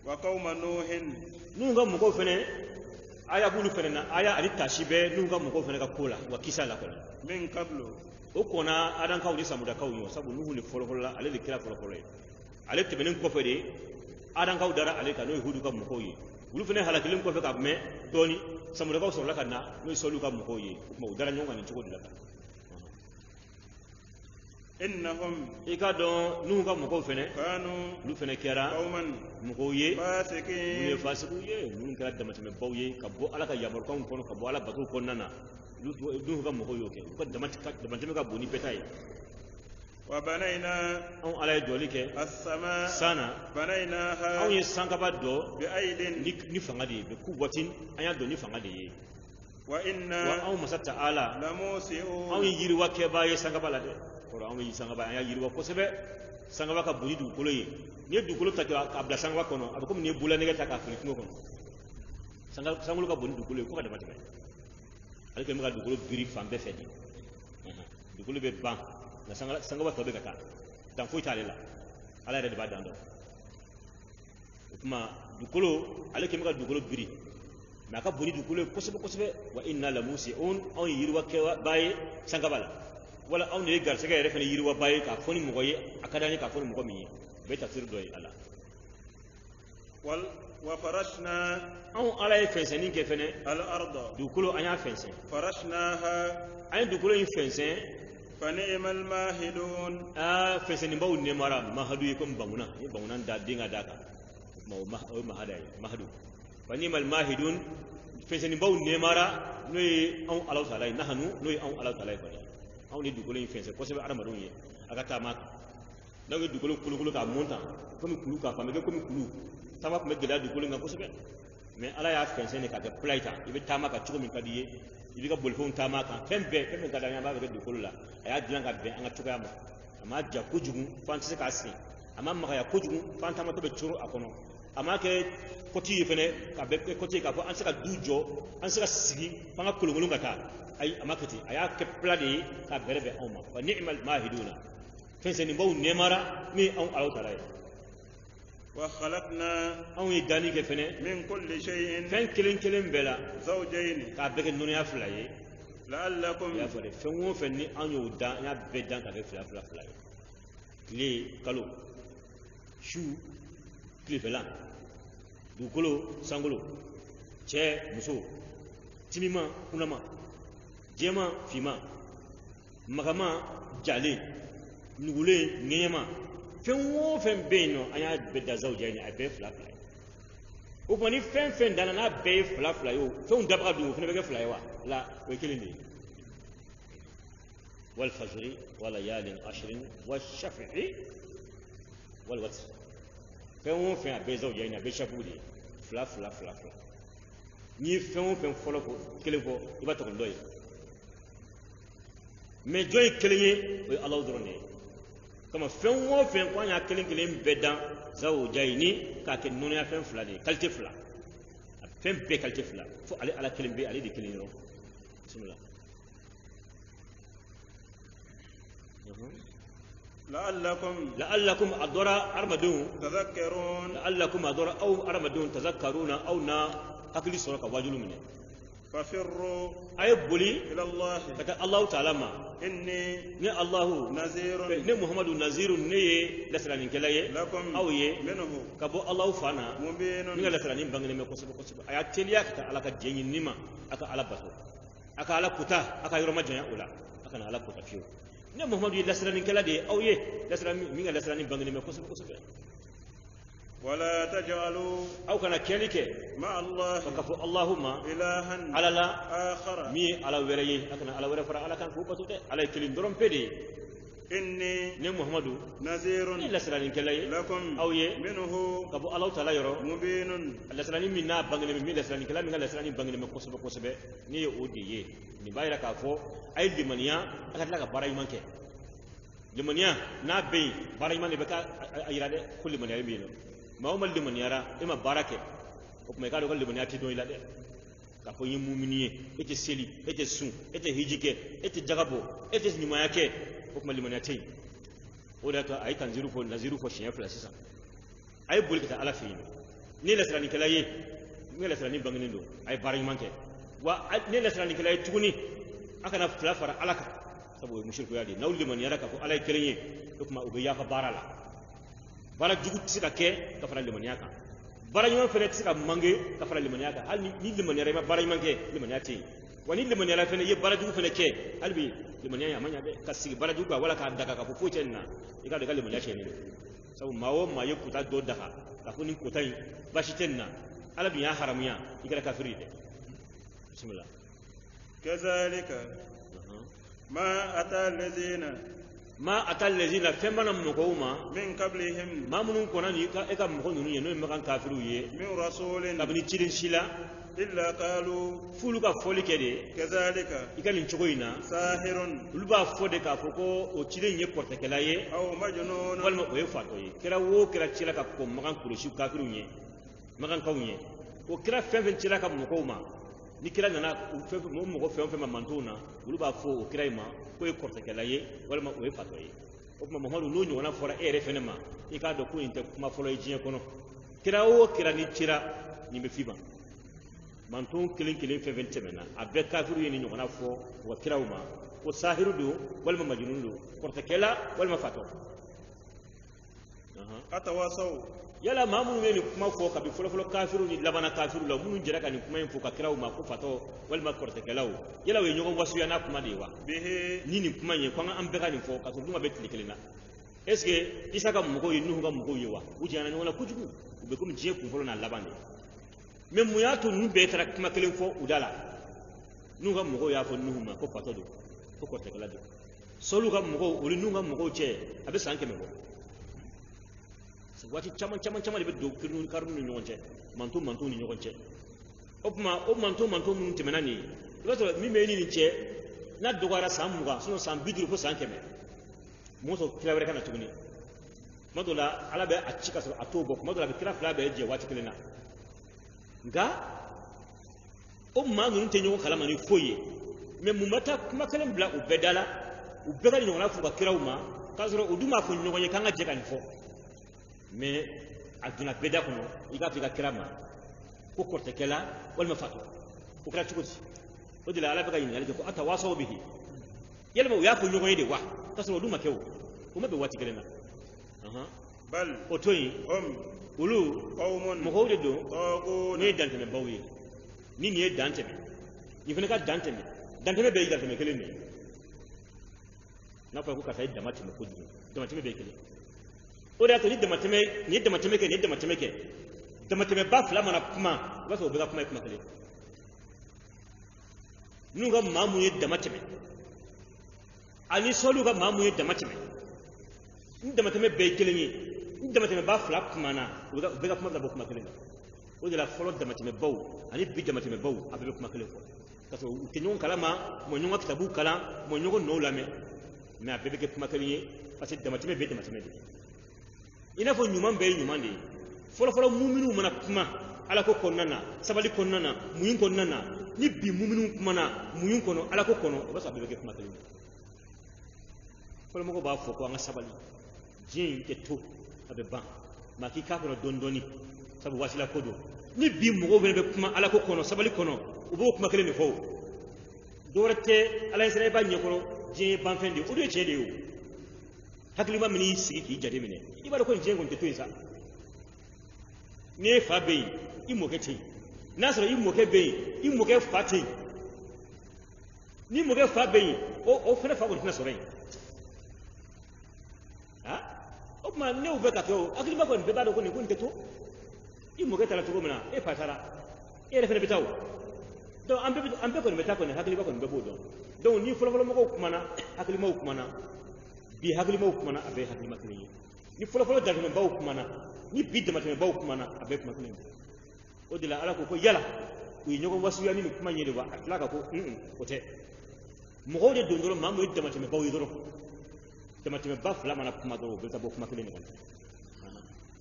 wa qauma nuhin nunga mo ko fene aya bulu fene na aya ali tashibe nunga mo ko fene ka kola wa kisa la kola min qablu o kona adan ka wuli samuda ka wuli sabu nuhu ni folo folo ale le kira folo folo ale tebenen ko fe de adan ka dara ale ka no hudu ka mo ko yi wulu fene halakilin ko fe ka me doni samuda ka so la kana no solu ka mo ko yi mo dara nyonga ni chiko dilaka innahum ikado nuga moko fene kanu lu fene kera qauman moko ye fasikin ye fasiku ye nun kera damatime bawye kabo ala ka yamor kan kono kabo ala batu konnana lu ga moko yoke ko damatime ka boni petay wa banayna on ala dolike as-sama sana banaynaha on ye sankaba do bi aidin ni fangadi be kuwatin anya do ni fangadi ye wa inna wa on masata ala lamusi'un on yiri wake ba ye sankaba la de ko an yi sangaba anya yiriwa ko sebe sangaba ka buni du kolo yi ne du kolo ta ka abda sangaba kono abe ko ne bula ne ta ka fili ko kono sangulu ka buni du kolo ko ka da matime ale ke mga du kolo biri fambe fedi du kolo be ban na sangaba to be ka ta dan fo itale la ala re de ba dan do kuma du kolo ale ke mga du kolo biri ma ka buni du kolo ko sebe wa inna la musiun on yiriwa ke baye sangaba la wala aw ne garsega yere fene yiriwa baye ka foni mo goye akadani ka foni mo gomi be tafsir doy ala wal wa farashna aw ala fense ni ke fene al arda dukulo anya fense farashnaha ay dukulo yin fense fa ni'mal mahidun fense ni bawu ne mara mahadu ko banguna ni banguna da dinga daka mahadai mahadu fa ni'mal mahidun fense ni bawu ne mara noy aw ala taala nahanu noy aw ala taala ko aw ni dugolo yin fense ko sebe adama don ye aga tama daga dugolo kulukulu ka monta komi kulu ka famege komi kulu tama ko me gela dugolo nga ko sebe mais ala ya fense ne ka ke plaita ibe tama ka chuko min kadiye ibe ka bolfon tama ka fembe ka danya ba be dugolo la aya dilan ka be anga chuka ma ama ja kojugu fantise ka sin ama magaya kojugu fantama to be churu akono ama ke koti fene ka be koti ka fo an saka dujo an saka sigi fanga kulungulu ngata ay ama kati aya ke pladi ka berebe oma wa ni'mal mahiduna fenseni baw nemara mi on alaw taray wa khalaqna on idani ke fene min kulli shay'in fen kilin bela zawjayn ka be ke nunya fulaye la'allakum ya fare fen wo fen ni an yo dan ya be dan ka ke fulaye kile kalo shu kile fela dugukolo sangolo cɛ muso timima kunama jɛma fima magama jalen nugulen ŋɛɲɛma fɛn o fɛn bɛ yen nɔ an y'a bɛɛ da zawuja ye a bɛɛ fila ye o kuma ni fɛn fɛn danna n'a bɛɛ ye fila ye o fɛnw dabaga don o fana bɛ kɛ fila ye wa la o ye kelen de ye wal fajri wala yalin ashrin wa shafi'i wal watr fɛn o fɛn a bɛɛ ye zawuja ye a bɛɛ shafu de ye fila n'i ye fɛn o fɛn fɔlɔ fɔ kelen fɔ i b'a tɔgɔ dɔ ye mais jɔn ye kelen ye o ye Alahu dɔrɔn de ye kama fɛn o fɛn ko an y'a kelen bɛɛ dan zawuja ye ni k'a kɛ nɔnɔya fɛn fila de ye qualité fila a fɛn bɛɛ qualité fila fo ale ala kelen bɛ ale de kelen dɔrɔn bisimila la'allakum adora armadun tadhakkarun la'allakum adora aw armadun tazakkaruna aw na hakili sɔrɔ ka wajulu minɛ fafirru ay boli ila Allah kata Allah ta'ala ma inni ni Allahu nazirun ne Muhammadu nazirun ne ye lasranin kala ye lakum aw ye minhu kabo Allah fana mubinun ni lasranin bangene me kosebe aya teliya kata ala ka jenyi nima aka ala bato aka ala kuta aka yoro majanya ula aka na ala kuta fiyo ne Muhammadu ye lasranin kala de aw ye lasranin mi lasranin bangene me kosebe ولا تجعلوا أو كان كينك مع الله فكفو اللهم إلها على لا آخر مي على وريه أكن على وريه فرع على كان فوق ده على كلين درم بدي إني نعم محمد نذير إلا سلانين كلاي لكم أو يه منه كفو الله تعالى يرو مبين الله سلانين منا بعدين منا سلانين كلا منا سلانين بعدين مكوسب ني يودي يه نبايرا كفو أي دمانيا أكن لك باراي مانك دمانيا نبي باراي مان يبقى أيرادة كل من يبينه ma o mal de maniara e ma barake o kuma ka do gal de maniati do ila de ka ko yimu miniye ete seli ete sun ete hijike ete jagabo ete nyuma yake o kuma limanati o da to ay tanziru ko naziru ko shiya fla sisa ay bol kita ala fi ni la srani kala ye ni la srani bangani do ay bari manke wa ni la srani kala ye tuguni aka na fla fara alaka sabo mushriku yadi nawli maniara ka ko alay kerenye o kuma o be ya fa barala bara jugu tisi ka kɛ ka fara limaniya kan bara ɲuman fɛnɛ tisi ka mange ka fara limaniya kan hali ni limaniyara i ma bara ɲuman kɛ limaniya tɛ yen wa ni limaniyara fɛnɛ i ye bara jugu fɛnɛ kɛ hali bi limaniya a ma ɲa dɛ ka sigi bara jugu kan wala k'a daga ka fɔ foyi tɛ nin na i ka dɔn i ka limaniya tiɲɛnen don sabu maa o maa ye kuta dɔ daga ka fɔ nin kuta in basi tɛ nin na ala dun y'a haramuya i kɛra kafiri dɛ bisimila kazalika ma ata allazina ma atal lezina femana mokoma min qablihim ma munun kona ni ka e ka moko nunu ye no makan kafiru ye min rasulin kabini cirin sila illa qalu fulu ka foli kede kazalika ikani chogo ina sahirun luba fode ka foko o cirin ye porte kala ye aw majnun walma o ye fato ye kira wo kira cila ka ko makan kurushi kafiru ye makan kawunye o kira fenfen cila ka mokoma ni kira nana mo mɔgɔ fɛn o fɛn ma mantow na olu b'a fɔ o kira in ma ko ye kɔrɔtɛkɛla ye walima o ye fatɔ ye o tuma Muhamadu n'o ɲɔgɔnna fɔra e yɛrɛ fɛnɛ ma i k'a dɔn ko nin tɛ kuma fɔlɔ ye diɲɛ kɔnɔ kira o kira ni cira nin bɛ f'i ma manton kelen fɛn fɛn tɛmɛna a bɛɛ kafiru ye nin ɲɔgɔnna fɔ u ka kiraw ma ko sahiru don walima majnun don kɔrɔtɛkɛla walima fatɔ atawasaw yala maa minnu ye nin kuma fɔ kabi fɔlɔfɔlɔ kafiru ni labana kafiru la minnu jɛra ka nin kuma in fɔ ka kiraw ma ko fatɔ walima kɔrɔtɛkɛlaw yala o ye ɲɔgɔn wasuya n'a kuma de ye wa ni nin kuma in ye ko an bɛɛ ka nin fɔ ka sɔrɔ dun ka bɛ tile kelen na est ce que Isa ka mɔgɔw ye Nuhu ka mɔgɔw ye wa u jɛna ɲɔgɔn na kojugu u bɛ komi diɲɛ kunfɔlɔ n'a laban de mais mun y'a to ninnu bɛɛ taara kuma kelen fɔ u da la Nuhu ka mɔgɔw y'a fɔ Nuhu ma ko fatɔ don ko kɔrɔtɛkɛla don Sɔlu ka mɔgɔw olu Nuhu ka mɔgɔw cɛ a bɛ san 100 bɔ waati caman de bɛ don karnu ni ɲɔgɔn cɛ manto ni ɲɔgɔn cɛ o tuma o manto minnu tɛmɛna nin ye i b'a sɔrɔ min bɛ nin cɛ n'a dɔgɔyara san 20 sinon san 50 fo san 100 muso kila wɛrɛ kana tuguni kuma dɔ la ala bɛ a ci ka sɔrɔ a t'o bɔ kuma dɔ la a bɛ kira fila bɛɛ jɛ waati kelen na nka o maa ninnu tɛ ɲɔgɔn kalama ni foyi ye mɛ mun ma taa kuma kelen bila u bɛɛ da la u bɛɛ ka ɲɔgɔnna f'u ka kiraw ma k'a sɔrɔ u dun b'a fɔ ɲɔgɔn ye k'an ka jɛ ka nin fɔ mɛ a donna bɛɛ da kɔnɔ i k'a fɔ i ka kira ma ko kɔrɔtɛkɛla walima fatu o kɛra cogo di o de la ala bɛ ka ɲininkali kɛ ko a tawasaw bihi yalima u y'a fɔ ɲɔgɔn ye de wa k'a sɔrɔ olu ma kɛ o ma bɛn waati kelen na bal o to yen olu mɔgɔw de don n'o ye dantɛmɛbaw ye ni nin ye dan tɛmɛ nin fana ka dan tɛmɛ dantɛmɛ bɛɛ ye dantɛmɛ kelen de ye n'a fɔra ko karisa ye dama tɛmɛ kojugu damatɛmɛ bɛɛ ye kelen o de y'a to ni ye damatɛmɛ kɛ nin ye damatɛmɛ kɛ damatɛmɛba fila mana kuma o b'a sɔrɔ o bɛɛ ka kuma ye kuma kelen n'u ka maa mun ye dama tɛmɛ ani sɔliw ka maa mun ye dama tɛmɛ ni damatɛmɛ bɛɛ ye kelen ye ni damatɛmɛba fila kumana u bɛɛ ka kuma bɛ bɔ kuma kelen na o de la fɔlɔ damatɛmɛbaw ani bi damatɛmɛbaw a bɛɛ bɛ kuma kelen fɔ k'a sɔrɔ u tɛ ɲɔgɔn kalama u ma ɲɔgɔn ka kitabuw kalan u ma ɲɔgɔn nɔw lamɛn mɛ a bɛɛ bɛ kɛ kuma kelen ye parce que damatɛmɛ bɛɛ ye damatɛmɛ de ye i n'a fɔ ɲuman bɛɛ ye ɲuman de ye fɔlɔfɔlɔ muminun mana kuma ala ko kɔnɔna na sabali kɔnɔna na muɲu kɔnɔna na ni bi muminun kumana muɲu kɔnɔ ala ko kɔnɔ o b'a sɔrɔ a bɛɛ bɛ kɛ kuma kelen ye fɔlɔmɔgɔw b'a fɔ ko an ka sabali diɲɛ in tɛ to a bɛ ban maa k'i k'a kɔnɔ dɔɔni dɔɔni sabu wasila ko don ni bi mɔgɔw fana bɛ kuma ala ko kɔnɔ sabali kɔnɔ u b'o kuma kelen de fɔ dɔwɛrɛ tɛ ala ye sira i b'a ɲɛkɔrɔ diɲɛ ye banfɛn de ye o de ye tiɲɛ de ye o hakilima min y'i sigi k'i jate minɛ i b'a dɔn ko nin diɲɛ kɔni tɛ to yen sa n'e fa bɛ yen i mɔkɛ tɛ yen n'a sɔrɔ i mɔkɛ bɛ yen i mɔkɛ fa tɛ yen ni mɔkɛ fa bɛ yen o fana fa kɔni tɛna sɔrɔ yen o tuma n'o bɛ ka kɛ o hakilima kɔni bɛɛ b'a dɔn ko nin tɛ to i mɔkɛ taara cogo min na e fa taara e yɛrɛ fana bɛ taa o donc an bɛɛ kɔni bɛ taa kɔni hakilima kɔni bɛɛ b'o dɔn donc ni fɔlɔfɔlɔmɔgɔw kumana hakilimaw kumana bi hakilimaw kumana a bɛɛ ye hakilima kelen ye ni fɔlɔfɔlɔ damatɛmɛbaw kumana ni bi damatɛmɛbaw kumana a bɛɛ ye kuma kelen ye o de la ala ko yala u ye ɲɔgɔn wasuya ni nin kuma in ye de wa a tila ka ko o tɛ mɔgɔw de don dɔrɔn maa min ye damatɛmɛbaw ye dɔrɔn damatɛmɛba fila mana kuma dɔrɔn o bɛ taa bɔ kuma kelen de kɔnɔ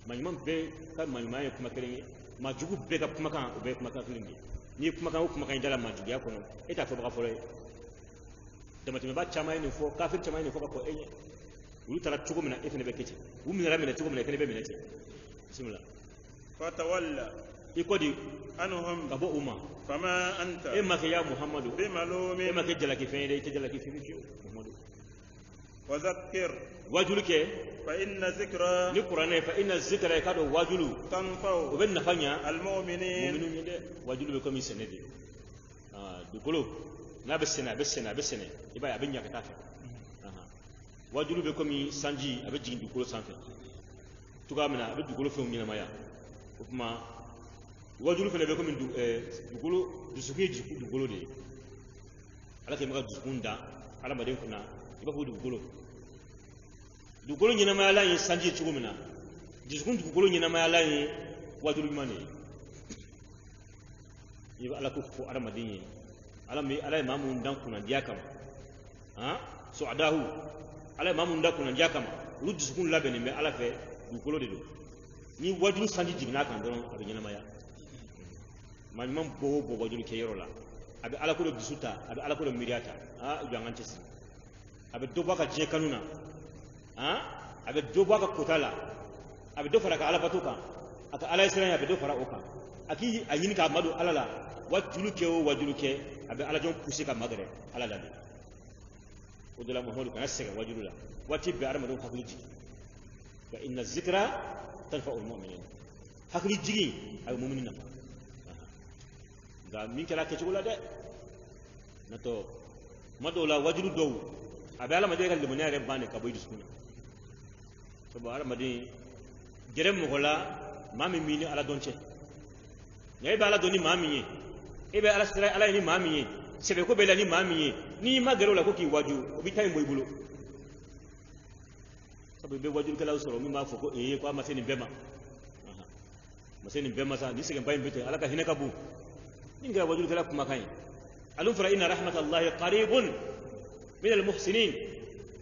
maa ɲuman bɛɛ ka maa ɲumanya ye kuma kelen ye maa jugu bɛɛ ka kumakan o bɛɛ ye kumakan kelen de ye n'i ye kumakan o kumakan in da la maa juguya kɔnɔ e t'a fɔbaga fɔlɔ ye damatɛmɛba caman ye nin fɔ kafiri caman ye nin fɔ ka kɔ e ɲɛ olu taara cogo min na e fana bɛ kɛ ten u minɛra minɛ cogo min na e fana bɛ minɛ ten bisimila fatawalla i kɔ di anhum ka bɔ u ma fama anta e ma kɛ ya muhamadu bimalumin e ma kɛ jalakifɛn ye dɛ i tɛ jalakifɛn fiyewu muhamadu wa zakkir wajulu kɛ fa inna zikra ni kuranɛ fa ina zikra i k'a dɔn wajulu tanfa'u o bɛ nafa ɲa almu'minin mu'minu ye dɛ wajulu bɛ komi sɛnɛ de dugukolo n'a bɛ sɛnɛ i b'a ye a bɛ ɲa ka taa fɛ wajulu bɛ komi sanji a bɛ jigin dugukolo sanfɛ cogoya min na a bɛ dugukolo fɛnw ɲɛnamaya o tuma wajulu fana bɛ komi dugukolo dusukun ye dugukolo de ye ala kɛ bɛ ka dusukun da adamaden kunna i b'a fɔ dugukolo ɲɛnamayala ye sanji ye cogo min na dusukun dugukolo ɲɛnamayala ye wajulu ɲuman de ye i bɛ ala ko fɔ adamaden ye ala ye maa mun dan kunnadiya kama su'adahu ala ye maa mun dan kunnadiya kama olu dusukun labɛnnen bɛ ala fɛ dugukolo de don ni wajulu sanji jiginna kan dɔrɔn a bɛ ɲɛnamaya maa ɲuman bɔ o bɔ wajulu kɛ yɔrɔ la a bɛ ala ko de dusu ta a bɛ ala ko de miiriya ta jɔ an ka cɛsiri a bɛ dɔ bɔ a ka diɲɛ kanu na a bɛ dɔ bɔ a ka kota la a bɛ dɔ fara a ka alabato kan a ka ala ye siran a bɛ dɔ fara o kan a k'i a ɲini k'a madon ala la wajulu kɛ o wajulu kɛ a bɛ alajɔn poussé ka magɛrɛ ala la de o de la muhamadu kana sɛgɛn wajulu la waati bɛɛ adamadenw hakili jigin fa inna zikra tanfa'ul mu'minin hakili jigin a bɛ mumini nafa nka min kɛra kɛcogo la dɛ natɔ tuma dɔw la wajulu dɔw a bɛ adamaden ka limaniya yɛrɛ ban de ka bɔ i dusukun na sabu adamaden gɛrɛ mɔgɔ la maa min b'i ni ala dɔn cɛ nka e bɛ ala dɔn ni maa min ye e bɛ ala sira ala ye ni maa min ye sɛbɛko bɛ la ni maa min ye n'i ma gɛrɛ o la ko k'i waju o bɛ taa in bɔ i bolo sabu i bɛ wajulukɛlaw sɔrɔ min b'a fɔ ko ko a ma se nin bɛɛ ma ma se nin bɛɛ ma sa ni sɛgɛnba in bɛ ten ala ka hinɛ ka bon min kɛra wajulukɛla kumakan ye alun fara inna rahmatallahi qaribun min almuhsinin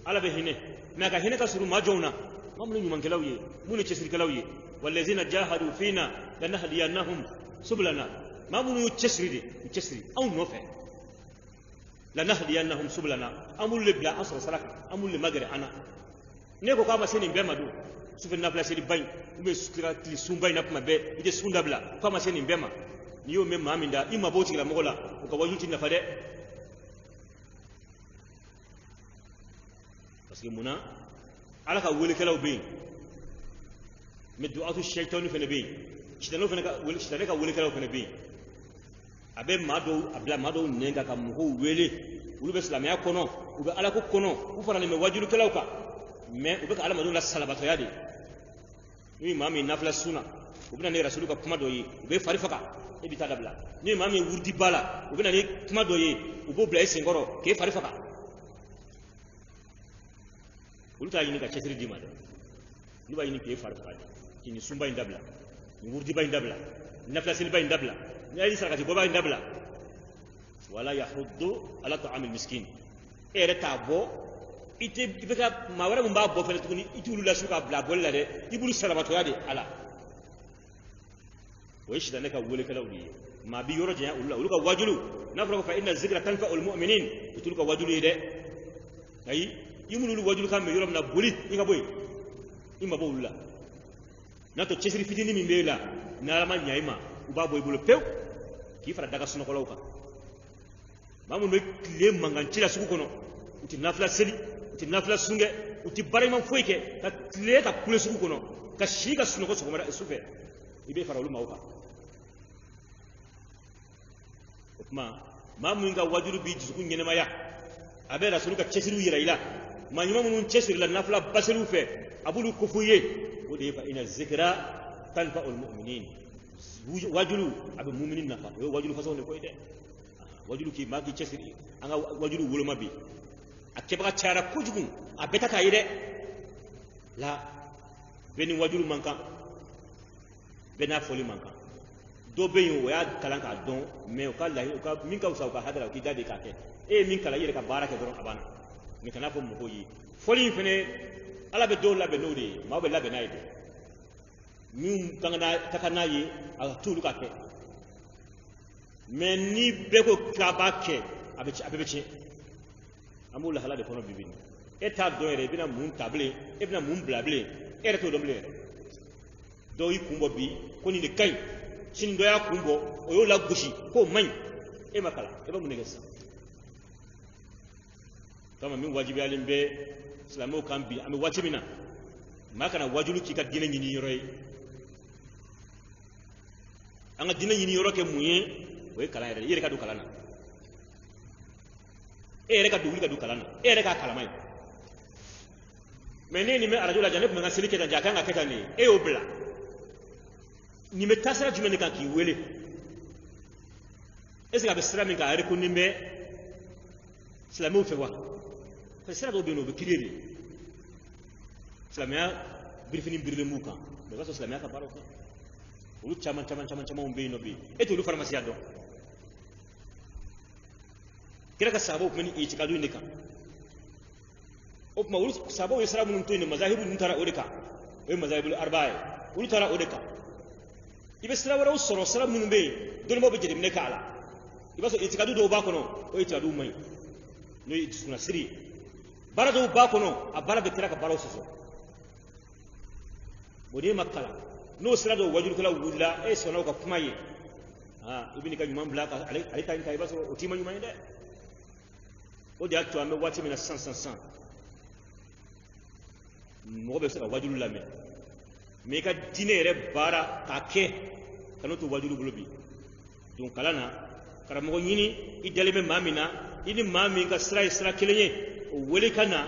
ala bɛ hinɛ ما كهنا كسر ما جونا ما من يوم كلاوي من يشسر كلاوي والذين جاهدوا فينا لنهدينهم سبلنا ما من يشسر دي يشسر أو نوفع لنهدينهم سبلنا أمول لبلا أصل سلك أمول لمجرى أنا نيكو كما سنين بيمادو سوف نبلا سيد باين وبسكرا تلسون باين أكما بي يجي سون دبلا كما سنين بيما نيو مم مامين دا إما بوتي لا مغلا وكواجوتي نفادة بس كمونا على كأول كلاو بين مدعاة الشيطان في نبي شيطانو في نك شيطانك أول كلاو في نبي أبي مادو أبلا مادو نينكا كمهو ويلي ولو بس لامي أكونو وبعلى كونو وفرنا مواجهة كلاو كا ما وبك على مادو لا سلبة يادي ني مامي نافلا سونا وبنا نيرا سلوكا كما دوي وبي فارفكا إبي تادبلا ني مامي وردي بالا وبنا ني كما دوي وبو بلاي سينغورو كي فارفكا ولتا يني كشتري ديما نبا يني كي فارفكا كي سومبا يندبلا وردي با يندبلا نافلا سيلبا يندبلا ني سركاتي بوبا يندبلا ولا يحض على طعام المسكين إيرتا بو ite bika mawara mumba bo fele tukuni itulu la suka bla bolla de ibulu salamato yade ala ويش ده نكا ولك لولي ما بيورجع ولا ولك واجلو نفرق فإن الذكر تنفع المؤمنين وتلك واجلو يده أي يملو الواجلو كم يورم نبولي يكابوي إما بولا ناتو تشسري فيديني من بيلا نارما نيايما وبابو يبولو بيو كيف ردك سنو كلاوكا ما من بيكلم مانغان تلا سكوكونو uti nafla seli uti nafla sunge uti bare man foyke ka tle ka kule suku kono ka shiga suno ko sugomara sufe ibe farawlu mawka ma munga wajuru bi jisu ngene maya abe rasulu ka chesiru yira ila ma nyuma mun chesiru la nafla baselu fe abulu kufuye wode fa ina zikra tanfa al mu'minin wajulu abe mu'minin nafa wajulu faso ne ko ide wajulu ki ma ki chesiru anga wajulu wolo mabi akeba cara kujugun abeta kayide la beni wajulu manka bena foli manka do beyo ya kalanka don me o kala o ka min ka usa ka hadara ki dade ka ke e min kala yere ka baraka don abana mi kana fo mo yi foli fene ala be do la be nodi ma be la be naide min tangana takana yi a tulu ka ke men ni be ko ka ba ke abe ci amul hala de kono bibini eta do ere bina mun table e bina mun blable ere to domle do yi kumbo bi ko ni de kay sin do ya kumbo o yo la gushi ko man e makala e ba mun negesa kama min wajibi alimbe islamo kan bi ami wajibina makana wajulu ki ka dina ni yoroy anga dina ni yoro ke muye o kala ere ka du kala na ere ka duguli ka du kalana ere ka kalamai menene me arajo la janib me ngasili ke danja kanga ketani e obla ni me tasara jumene kan ki wele ese ka be sira min ka are ko nimbe islamu fe wa fa sira do be no be kiriri islamia birfini birle muka be gaso islamia ka baro ko ulu chaman umbe no be e to lu pharmacie do kira ka sabo kuma ni itikadu ne kan opma wul sabo ya sarabu nun to ne mazahibu nun tara odeka we mazahibul arba'a wul tara odeka ibe sira wara usoro sarabu nun be don mo be jedi ne kala ibe so itikadu do ba kono o itikadu mai no itisuna siri bara do ba kono abara be kira ka baro soso bode makala no sira do wajul kala wulla e sono ka kuma yi ibini ka nyuma blaka ali ta inta ibe so otima nyuma inde o de acto ame wati mina 100 mo be saka wajulu lame me ka dinere bara ka ke kanoto wajulu bulobi donc kalana kara mo nyini idele me mamina ini mami ka sra kelenye o wele kana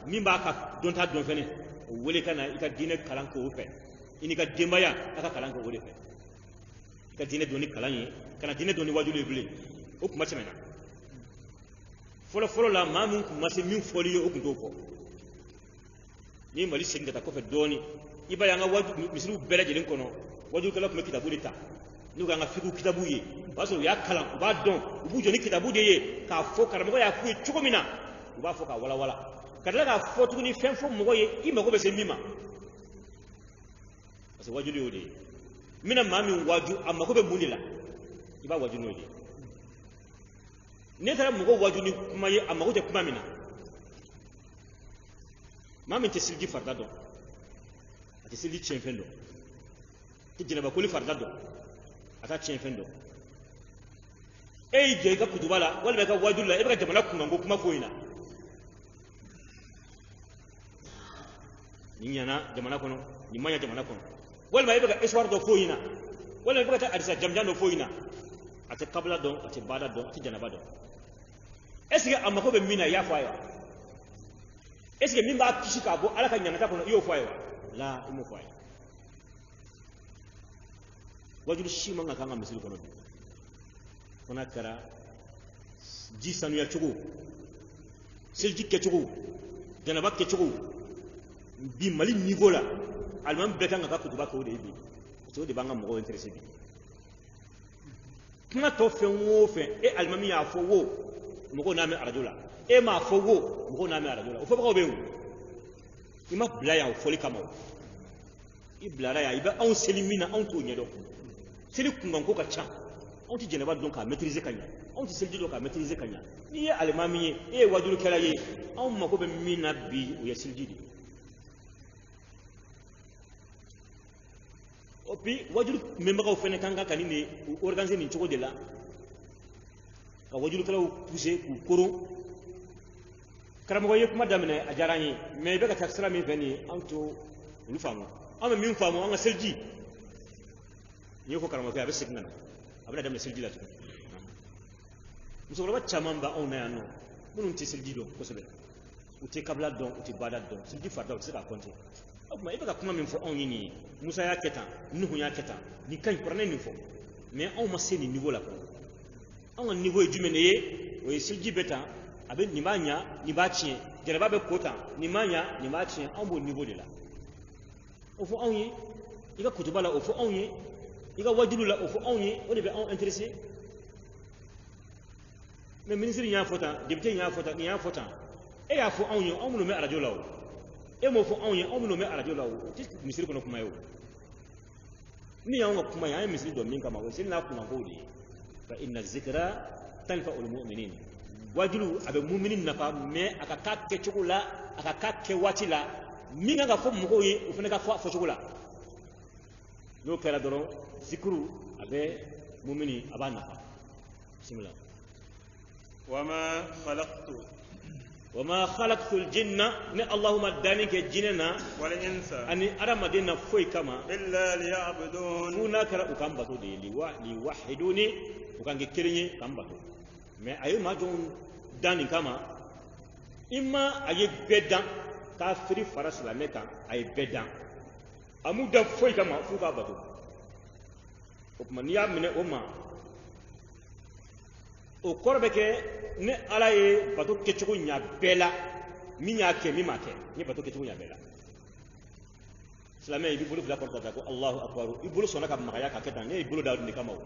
mimba ka don ta don fene o wele kana ika dine kalanko ope ini ka dembaya aka kalanko wole fe ika dine doni kalanye kana dine doni wajulu ibule o kuma chemena folo la mamun ku masi min foli yo okundo ko ni mali senga ta ko fe doni iba yanga waju misiru bele jelin kono waju kala ko kitabu dita nu ga nga fiku kitabu ye baso ya kala ba don ubu joni kitabu de ye ka fo karamo ya ku chukomina uba fo ka wala kadala ka fɔ tuguni fɛn fɔ mɔgɔ ye I mago bɛ se min ma parce que wajulu y'o de ye mina maa min waju a mago bɛ mun de la I b'a waju n'o de ye ne taara mɔgɔ waju ni kuma ye a mago tɛ kuma min na maa min tɛ seliji farida dɔn a tɛ seliji tiɲɛfɛn dɔn tɛ jɛnɛbakoli farida dɔn a t'a tiɲɛfɛn dɔn e y'i jɔ I ka kutuba la walima I ka waju la I bɛ ka jamana kunkanko kuma fɔ ɲɛna ni ɲana jamana kɔnɔ ni ma ɲa jamana kɔnɔ walima I bɛ ka espoir dɔ fɔ ɲɛna walima I bɛ ka taa adisa jamjan dɔ fɔ ɲɛna a tɛ kabila dɔn a tɛ baada dɔn a tɛ janaba dɔn est ce que a mago bɛ min na I y'a fɔ a ye wa est ce que min b'a kisi k'a bɔ Ala ka ɲangata kɔnɔ I y'o fɔ a ye wa la I m'o fɔ a ye wajulu si man ka k'an ka misiri kɔnɔ bi fana kɛra ji sanuya cogo seliji kɛcogo janaba kɛcogo bi Mali niveau la alimami bɛɛ kan ka ka kutuba kɛ o de ye bi parce que o de b'an ka mɔgɔw intéressé bi kuma tɔ fɛn o fɛn e alimami y'a fɔ wo mɔgɔw n'a mɛn arajo la e m'a fɔ wo mɔgɔw n'a mɛn arajo la o fɔbagaw bɛ yen o I ma bila yan o fɔli kama o I bilara yan I bɛ anw seli min na anw t'o ɲɛdɔn seli kunkanko ka ca anw tɛ jɛnɛba dɔn k'a maîtriser ka ɲɛ anw tɛ seliji dɔn k'a maîtriser ka ɲɛ n'i ye alimami ye e ye wajulukɛla ye anw mago bɛ min na bi o ye seliji de ye bi wajulu kunbɛnbagaw fɛnɛ kan ka nin de organiser nin cogo de la ka wajulukɛlaw pousser k'u koron karamɔgɔ ye kuma daminɛ a diyara an ye mais I bɛ ka taa sira min fɛ nin ye anw t'o olu faamu an bɛ min faamu an ka seliji n'i y'o fɔ karamɔgɔkɛ a bɛ segin ka na a bɛna daminɛ seliji la tuguni musokɔrɔba caman bɛ anw na yan nɔ minnu tɛ seliji dɔn kosɛbɛ u tɛ kabila dɔn u tɛ baada dɔn seliji farida u tɛ se k'a compter o tuma I bɛ ka kuma min fɔ anw ye nin ye Musa y'a kɛ tan Nuhu y'a kɛ tan nin ka ɲi kuranɛ nin fɔ mais anw ma se nin niveau la fɔlɔ anw ka niveau ye jumɛn de ye o ye seliji bɛ tan a bɛ nin b'a ɲa nin b'a tiɲɛ jɛnɛba bɛ ko tan nin b'a ɲa nin b'a tiɲɛ anw b'o niveau de la o fɔ anw ye I ka kutuba la o fɔ anw ye I ka wajulu la o fɔ anw ye o de bɛ anw intéressé mais ministre y'a fɔ tan député y'a fɔ tan nin y'a fɔ tan e y'a fɔ anw ye anw minnu bɛ arajo la o e m'o fɔ anw ye anw minnu bɛ arajo la o tɛ misiri kɔnɔ kuma ye o min y'anw ka kuma ye an ye misiri dɔn min kama o ye seli n'a kunkankow de ye fa inna zikra tanfa'ul mu'minin wajulu a bɛ mumini nafa mais a ka k'a kɛcogo la a ka k'a kɛ waati la min kan ka fɔ mɔgɔw ye o fana ka fɔ a fɔcogo la n'o kɛra dɔrɔn zikuru a bɛ mumini a b'a nafa bisimila وما خلقت الجن ne Allahumma dani ke jinena والإنس ani aramadin na foyi kama إلا ليعبدون funa kara u kan bato de li wahiduni u kan ke kerenye kan bato mais ayo ma don dani kama imma aye bedan kafiri fara silamɛ kan aye bedan amu da foyi kama fu ka bato o kuma ni ya minɛ o ma o kɔrɔ bɛ kɛ ne Ala ye bato kɛcogo ɲa bɛɛ la min y'a kɛ min m'a kɛ ni bato kɛcogo ɲa bɛɛ la silamɛ I b'i bolo fila kɔrɔta ta ko Allahu akbar I bolo sɔnna ka magaya ka kɛ tan ne y'i bolo da nin kama o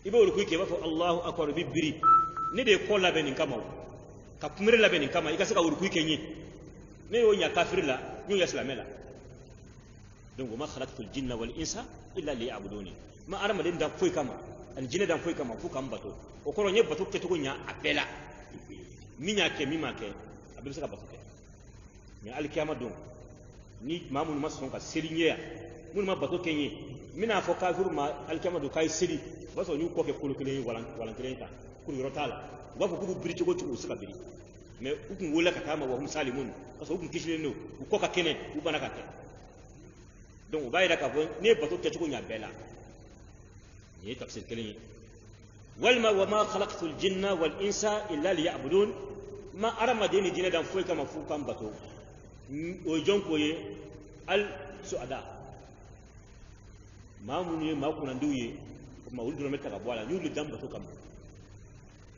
I bɛ rukuyi kɛ I b'a fɔ Allahu akbar I bɛ biri ne de ye kɔ labɛn nin kama o ka kunbere labɛn nin kama I ka se ka rukuyi kɛ n ye ne y'o ɲa kafiri la n y'o ɲa silamɛ la donc wa ma khalaqtul jinna wal insa illa liya'buduni ma adamaden da foyi kama ani jinɛ dan foyi kama fo k'an bato o kɔrɔ n ye bato kɛcogo ɲa a bɛɛ la min y'a kɛ min m'a kɛ a bɛɛ bɛ se ka bato kɛ mais alikiyama don ni maa minnu ma sɔn ka seli n ye yan minnu ma bato kɛ n ye n bɛna fɔ kafiru ma alikiyama don k'a ye seli o b'a sɔrɔ n y'u kɔ kɛ kolo kelen ye walan kelen kan kuru yɔrɔ t'a la u b'a fɔ k'u bɛ biri cogo cogo u tɛ se ka biri mais u tun wolola ka taa ma wa hum salimun parce que u tun kisilen don u kɔ ka kɛnɛ u bana ka kɛ donc u b'a yira k'a fɔ ne ye bato kɛcogo ɲa bɛɛ la nin ye tafsir kelen ye walima wa ma khalaqtul jinna wal insa illa liya'budun ma adamaden ni jinɛ dan foyi kama f'u kan bato o ye jɔn ko ye al su'ada maa minnu ye maa kunnandiw ye o tuma olu dɔrɔn bɛ ta ka bɔ a la n'olu dan bato kama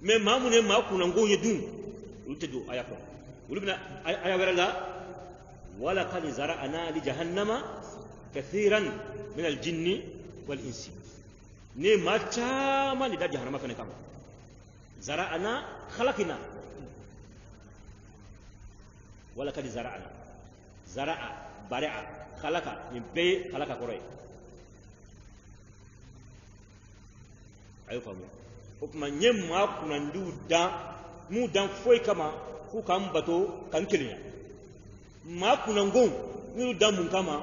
mais maa minnu ye maa kunnangow ye dun olu tɛ don aya kɔnɔ olu bɛna aya wɛrɛ la walaqad zara'na li jahannama kathiran min al jinni wal insi ne maa caman de da jahanama fɛnɛ kama zara'na khalaqna wala kadi zara'ana zara'a bara'a khalaqa min bay khalaqa koray ayo famu o kuma nyem ma kunandu da mu dan foy kama ku kam bato kan kilinya ma kunangon ni dan mun kama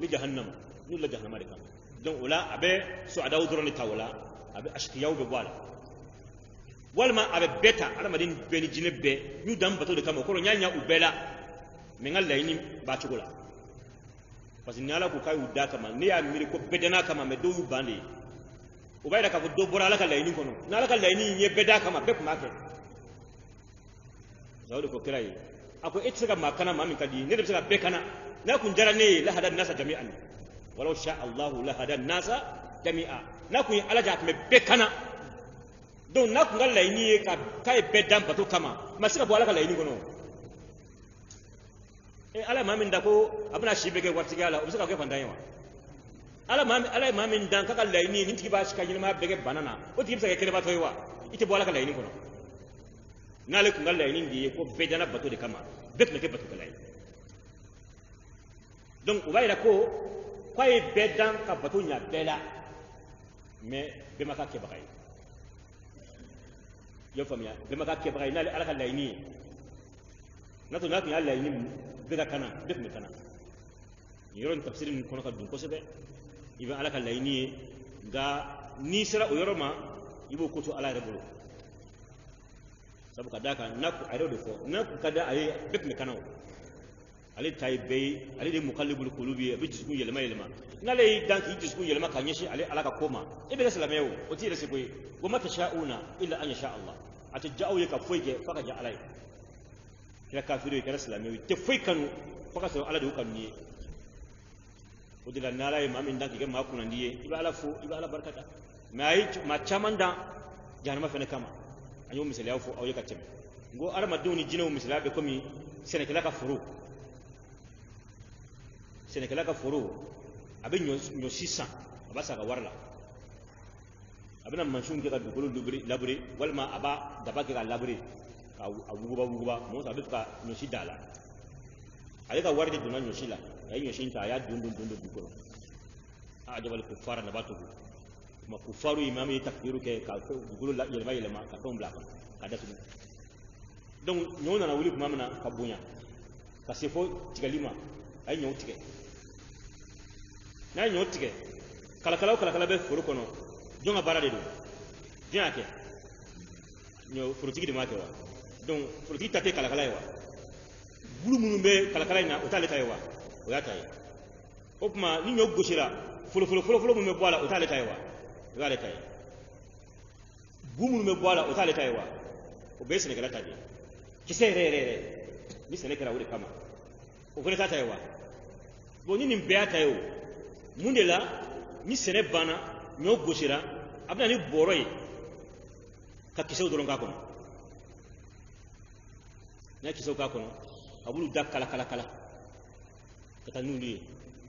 li jahannama ni la jahannama de kama donc wala abe so adaw doroni tawala abe ashkiyaw be wala walma abe beta ala madin beni jinebe ni dan bato de kama ko nyanya ubela me ngalla yini ba chugula parce que nala ko kay udda kama ni ya miri ko bedena kama me do yu bandi o bayda ka ko do bora la kala yini kono nala kala yini nye beda kama be ko make zawdo ko kirai ako etsaga makana mamin kadi ne de saka be kana na kun jara ne la hadan nasa jami'an walau sha Allah la hadan nasa jami'a na kun ala ja me be kana don na kun ngalla yini ka kay bedam bato kama masika bo ala kala yini kono ala mamin da ko abuna shi bege wartiga ala ubisa ka ke fandan yawa ala mamin dan ka kala ni ninti ba shi ka yima bege banana o tibisa ke kele ba toywa ite bo ala kala ni kono nale ku ngalla ni ndi ko bedana bato de kama bet ne ke bato kala donc ubayra ko koy bedan ka bato nya bela mais be maka ke bakay yo famia be maka ke bakay nale ala kala ni nato na ku ala ni bega kana def me kana yoron tafsirin kono ka dun ko sebe ibe alaka layni ga ni sira o yoroma ibo ko to ala rebolo sabu kadaka naku ayro de fo naku kada ay def me kana ali tay bay ali de muqallibul qulubi bi jisku yelma yelma nale danki jisku yelma ka nyeshi ali alaka koma ibe salamewo o ti rese koy wa mata sha'una illa an yasha Allah atajau yaka foyge faka ja alai kira kafiru kira islami te foi kanu faka so ala do kanu ni o dila nala e mamin danki ke ma kuna ndiye iba ala fo iba ala barkata mai ma chamanda janama fene kama anyo misali ya fo awye kateme ngo ara madoni jino misali be komi senekala ka furu abe nyo 600 abasa ka warla abina manshun ke ka dugolo labri walma aba dabake ka labri wuguba mo sabe ka nyoshi dala ale ka warde duna nyoshi la ya nyoshi ta ya dundu dukoro a jabal kufara na batu ma kufaru imami takbiru ke ka dugolo la yelma ka ton blaka ka dasu donc nyona na wuli kuma mana ka bunya ka sefo tigalima ay nyotike na nyotike kala be furu kono jonga barade do diake nyo furu tigi de makewa donc furti tate kala wa bulu munu be kala na otale tayewa o ya taye o kuma ni nyo goshira fulu mu me boala otale tayewa o ya taye bu munu me boala otale tayewa o be sene kala taje kise re ni sene kala wuri kama o gole tayewa bo ni be atayo mundela ni sene bana nyo goshira abna ni boroy ka kise doron ka kono na kiso ka kono abulu dakala kala kata nuli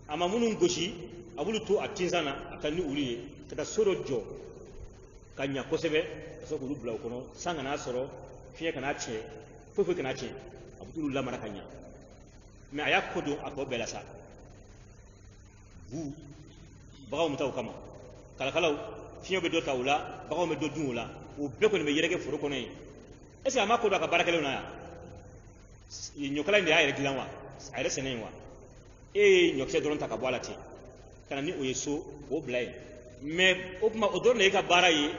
ama munun goshi abulu to atinzana akani uli kata soro jo kanya kosebe so ko lubla kono sanga na soro fiye kana che fofu kana che abulu la mara kanya me aya kodo akobela sa bu bagaw mutaw kama kala fiye be do tawla bagaw me do dunula o be ko ne yerege furo kono est-ce que ama kodo ka barakale na ya nyokala ndi ayre gilanwa ayre senenwa nyokse doron ta kabwala ti kana ni oyeso o blay mais o kuma odor ne ka barayi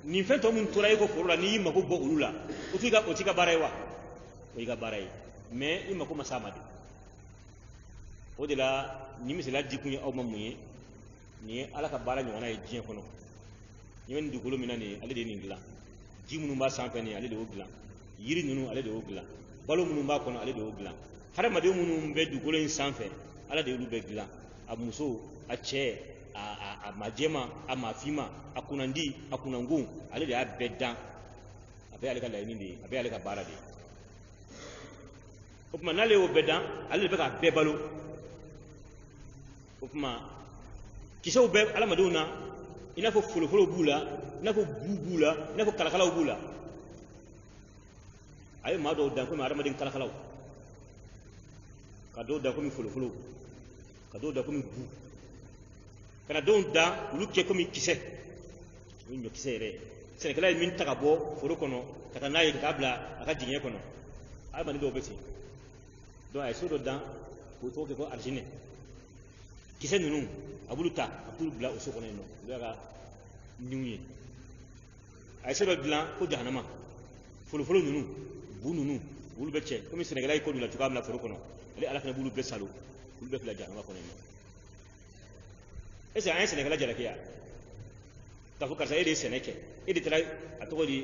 ni fento mun toray ko furula ni yimma ko bo ulula o tiga barayi wa o yiga barayi mais yimma ko masamade o de la ni misela dikunya aw mamuye ni ala ka bara nyona e jien kono ni men dugolo minani ale de ni ngila jimunu ba sampeni ale de o gila yiri nunu ale de o gila balo munun ba kono ale de o gila hada made munun be dugolo in sanfe ala de lu be gila a muso a che a majema a mafima a kunandi a kunangu ale de a beddan abe ale ka layini de abe ale ka bara de o kuma nale o beddan ale be ka be balo o kuma kiso be ala maduna ina fo folo bula ina fo bubula ina fo kalakala bula ay ma do dan ko ma ramadan kalakalaw kado da komi folo kado da komi bu kana don da ulu ke komi kise ni nyo kise re senekala min taka bo foro kono kata nayi ka bla aka jinye kono ay mani do beti do ay so do dan ko to ke ko arjine kise nunu abuluta abulu bla o so kono no daga nyuye ay so do bla ko jahannama folo nunu bu nunu bulu becce komi senekala ko dula tuka bla foro kono ali ala kana bulu be salo bulu be la jahannama kono no ese ay senekala jara kiya ta fo karsa ede seneke ede tara atogodi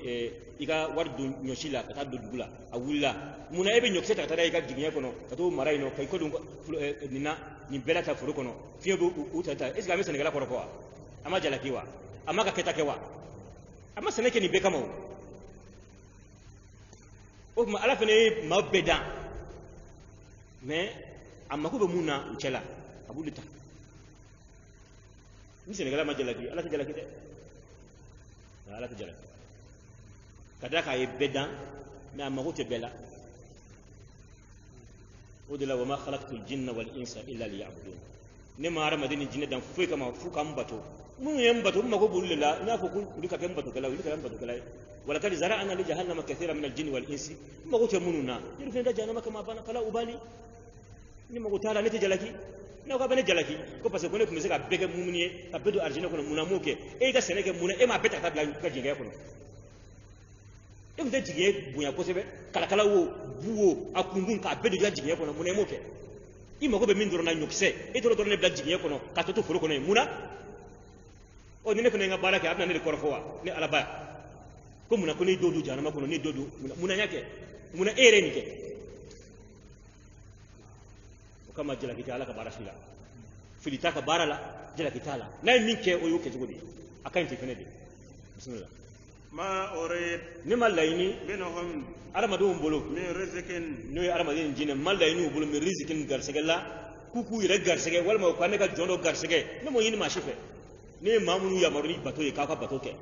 iga wardu nyoshila kata do dugula awulla muna ebe nyokse ta tara iga diginya kono ato marai no kay ko dum nina ni belata furu kono fiyo bu utata ese ga me senekala koroko wa ama jala kiwa ama ka keta kewa ama seneke ni be kamo o ma ala fene ma beda mais amma ko be muna uchela abulita ni senekala ma jala ki ala ka jala ki de ala ka jala kada ka yebeda na magote bela odela wa ma khalaqtul jinna wal insa illa liya'budun ne ma ara madini jinna dan fu kama fu kam bato mun yam bato mago bulla na fu ku ka kan bato kala wi ka kan bato kala wala kad zara'na li jahannama kathira min al jinni wal insi magote mununa yiru fe da jahannama kama bana fala ubali ni magote ala ne te jalaki na ko bane jalaki ko parce que ko ne kuma se ka bege mumniye ka bedo arjina ko muna moke e ga seneke muna e ma beta ka bla ka jinga ko e ko jige bunya ko sebe kala wo buwo akungun ka bedo ga jinga ko muna moke i ma ko be min doro na nyokse e doro ne bla jinga ko ka to foro ko ne muna o ni ne ko ne nga baraka abna ne ko wa ne alaba ko muna ko ne dodu jana ma ko ne dodu muna nyake muna ere ni ke kama jala kita ala ka bara fila filita ka bara la jala kita la nay minke o yoke jogodi akan ti fenede bismillah ma urid ni malayni minhum aramadu mbolo min rizqin no aramadin jine malayni mbolo min rizqin garsegella kuku ire garsege walma ko ne ka jondo garsege no mo yini ma shife ni mamunu ya maruni bato e ka bato ke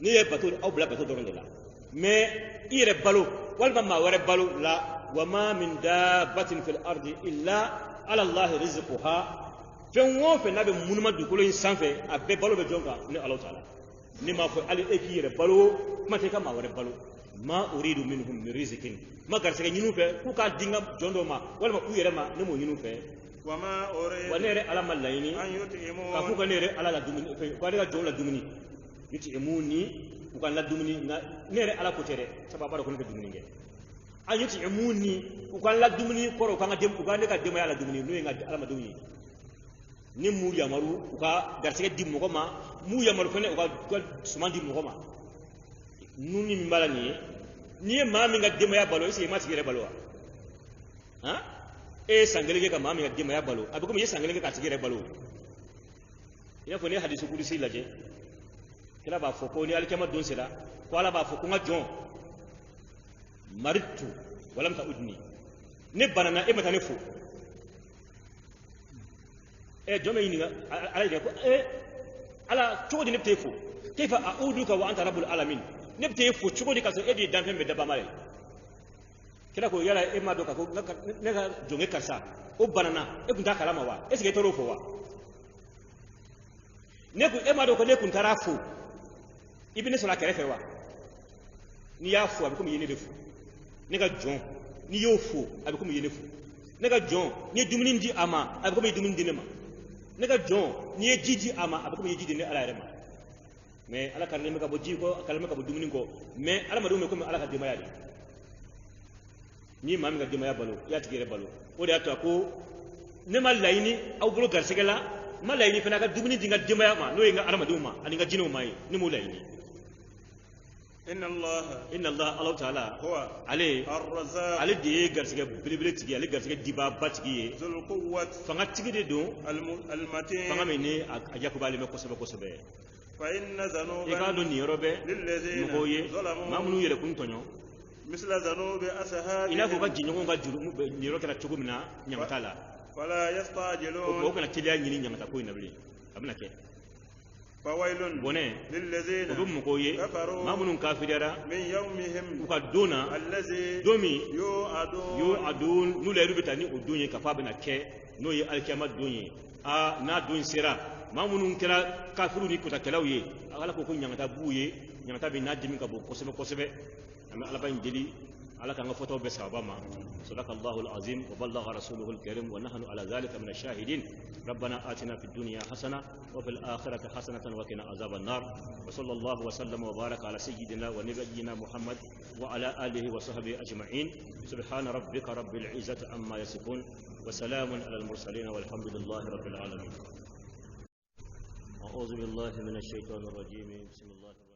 ni e bato au bla bato doron de la mais ire balo walma ma ware balo la wama min dabbatin fil ardi illa ala Allah rizquha fen wo fe nabe munuma dukolo in sanfe abbe balo be jonka ni Allah taala ni ma fo ali ekire balo ma te kama wore balo ma uridu minhum min rizqin ma garsege nyinu fe ku ka dinga jondo ma wala ma ku yere ma ni mo nyinu fe wama urid wanere ala malayni an yut'imun ka ku ka nere ala la dumuni fe ko daga jonla dumuni yut'imuni ku kan la dumuni na nere ala ko tere sababa ko ne dumuni nge anyuti emuni ukalla dumuni koro kanga dem ugande ka dem yala dumuni no nga alama dumuni ni mu yamaru uka garsege dim mo ma mu yamaru fene uka sumandi mo ma nuni mbala ni ma mi nga dem ya balo isi ma sigere balo ha e sangelege ka ma mi nga dem ya balo abiko mi sangelege ka sigere balo ina fo ne hadisu kudusi laje kila ba fo ko ni alkama don sila ko ala ba fo ko nga jon maritu walam ta'udni ne banana e mata ne fo e jome yini ala ko ala chodi ne tefo kayfa a'uduka wa anta rabbul alamin ne tefo chodi ka so e di dampe me daba male kila ko yala e ma do ka ko ne ka jonge karsa o banana e kunta kalama wa e sike toro fo wa ne ku e ma do ko ne kunta rafo ibine so la kere fe wa ni ya fo abiko mi yene defo ne ka jon ni yo fo abiko mi yene fo ne ka jon ni dumuni ndi ama abiko mi dumuni dinema ne ka jon ni jiji ama abiko mi jiji ne ala rema mais ala kan ne me ka bo ji ko kala me ka bo dumuni ko mais ala ma do me ko ala ka de mayali ni ma mi ka de maya balo ya tigere balo o de ato ko ne ma layini aw bolo garsegela ma layini fena ka dumuni dinga de maya ma no yinga ala ma do ma ani ga jino mai ni mo layini inna Allah ta'ala huwa ali ar-razzaq ali de garsege bilibili tigi ali garsege diba batigi zul quwwat fanga tigi de don al-matin fanga mene ajakubali me kosobe fa inna zanuban ikado ni yorobe lillazina mokoye zalamu mamunu yere kun tonyo misla zanubi ashabi ila ko ga jinyo ga juru ni yoro kala chugumina nyamatala fala yastajilun ko kana tilia nyini nyamata ko inabli abna ke فويل bone للذين odum ko ye كفروا mamunun kafirara من يومهم uka dona الذي domi يوعدون yo adun nula rubita ni odunye kafa bena ke no ye alkiyama donye a na don sera mamunun kira kafiru ni kuta kelaw ye ala ko nyangata buye nyangata be na dimi ka bo kosebe kosebe amma ala ban deli ala kan foto be sabama sadaqallahu alazim wa ballagha rasuluhu alkarim wa nahnu ala dhalika min ash-shahidin ربنا آتنا في الدنيا حسنة وفي الآخرة حسنة وقنا عذاب النار وصلى الله وسلم وبارك على سيدنا ونبينا محمد وعلى آله وصحبه أجمعين سبحان ربك رب العزة عما يصفون وسلام على المرسلين والحمد لله رب العالمين أعوذ بالله من الشيطان الرجيم بسم الله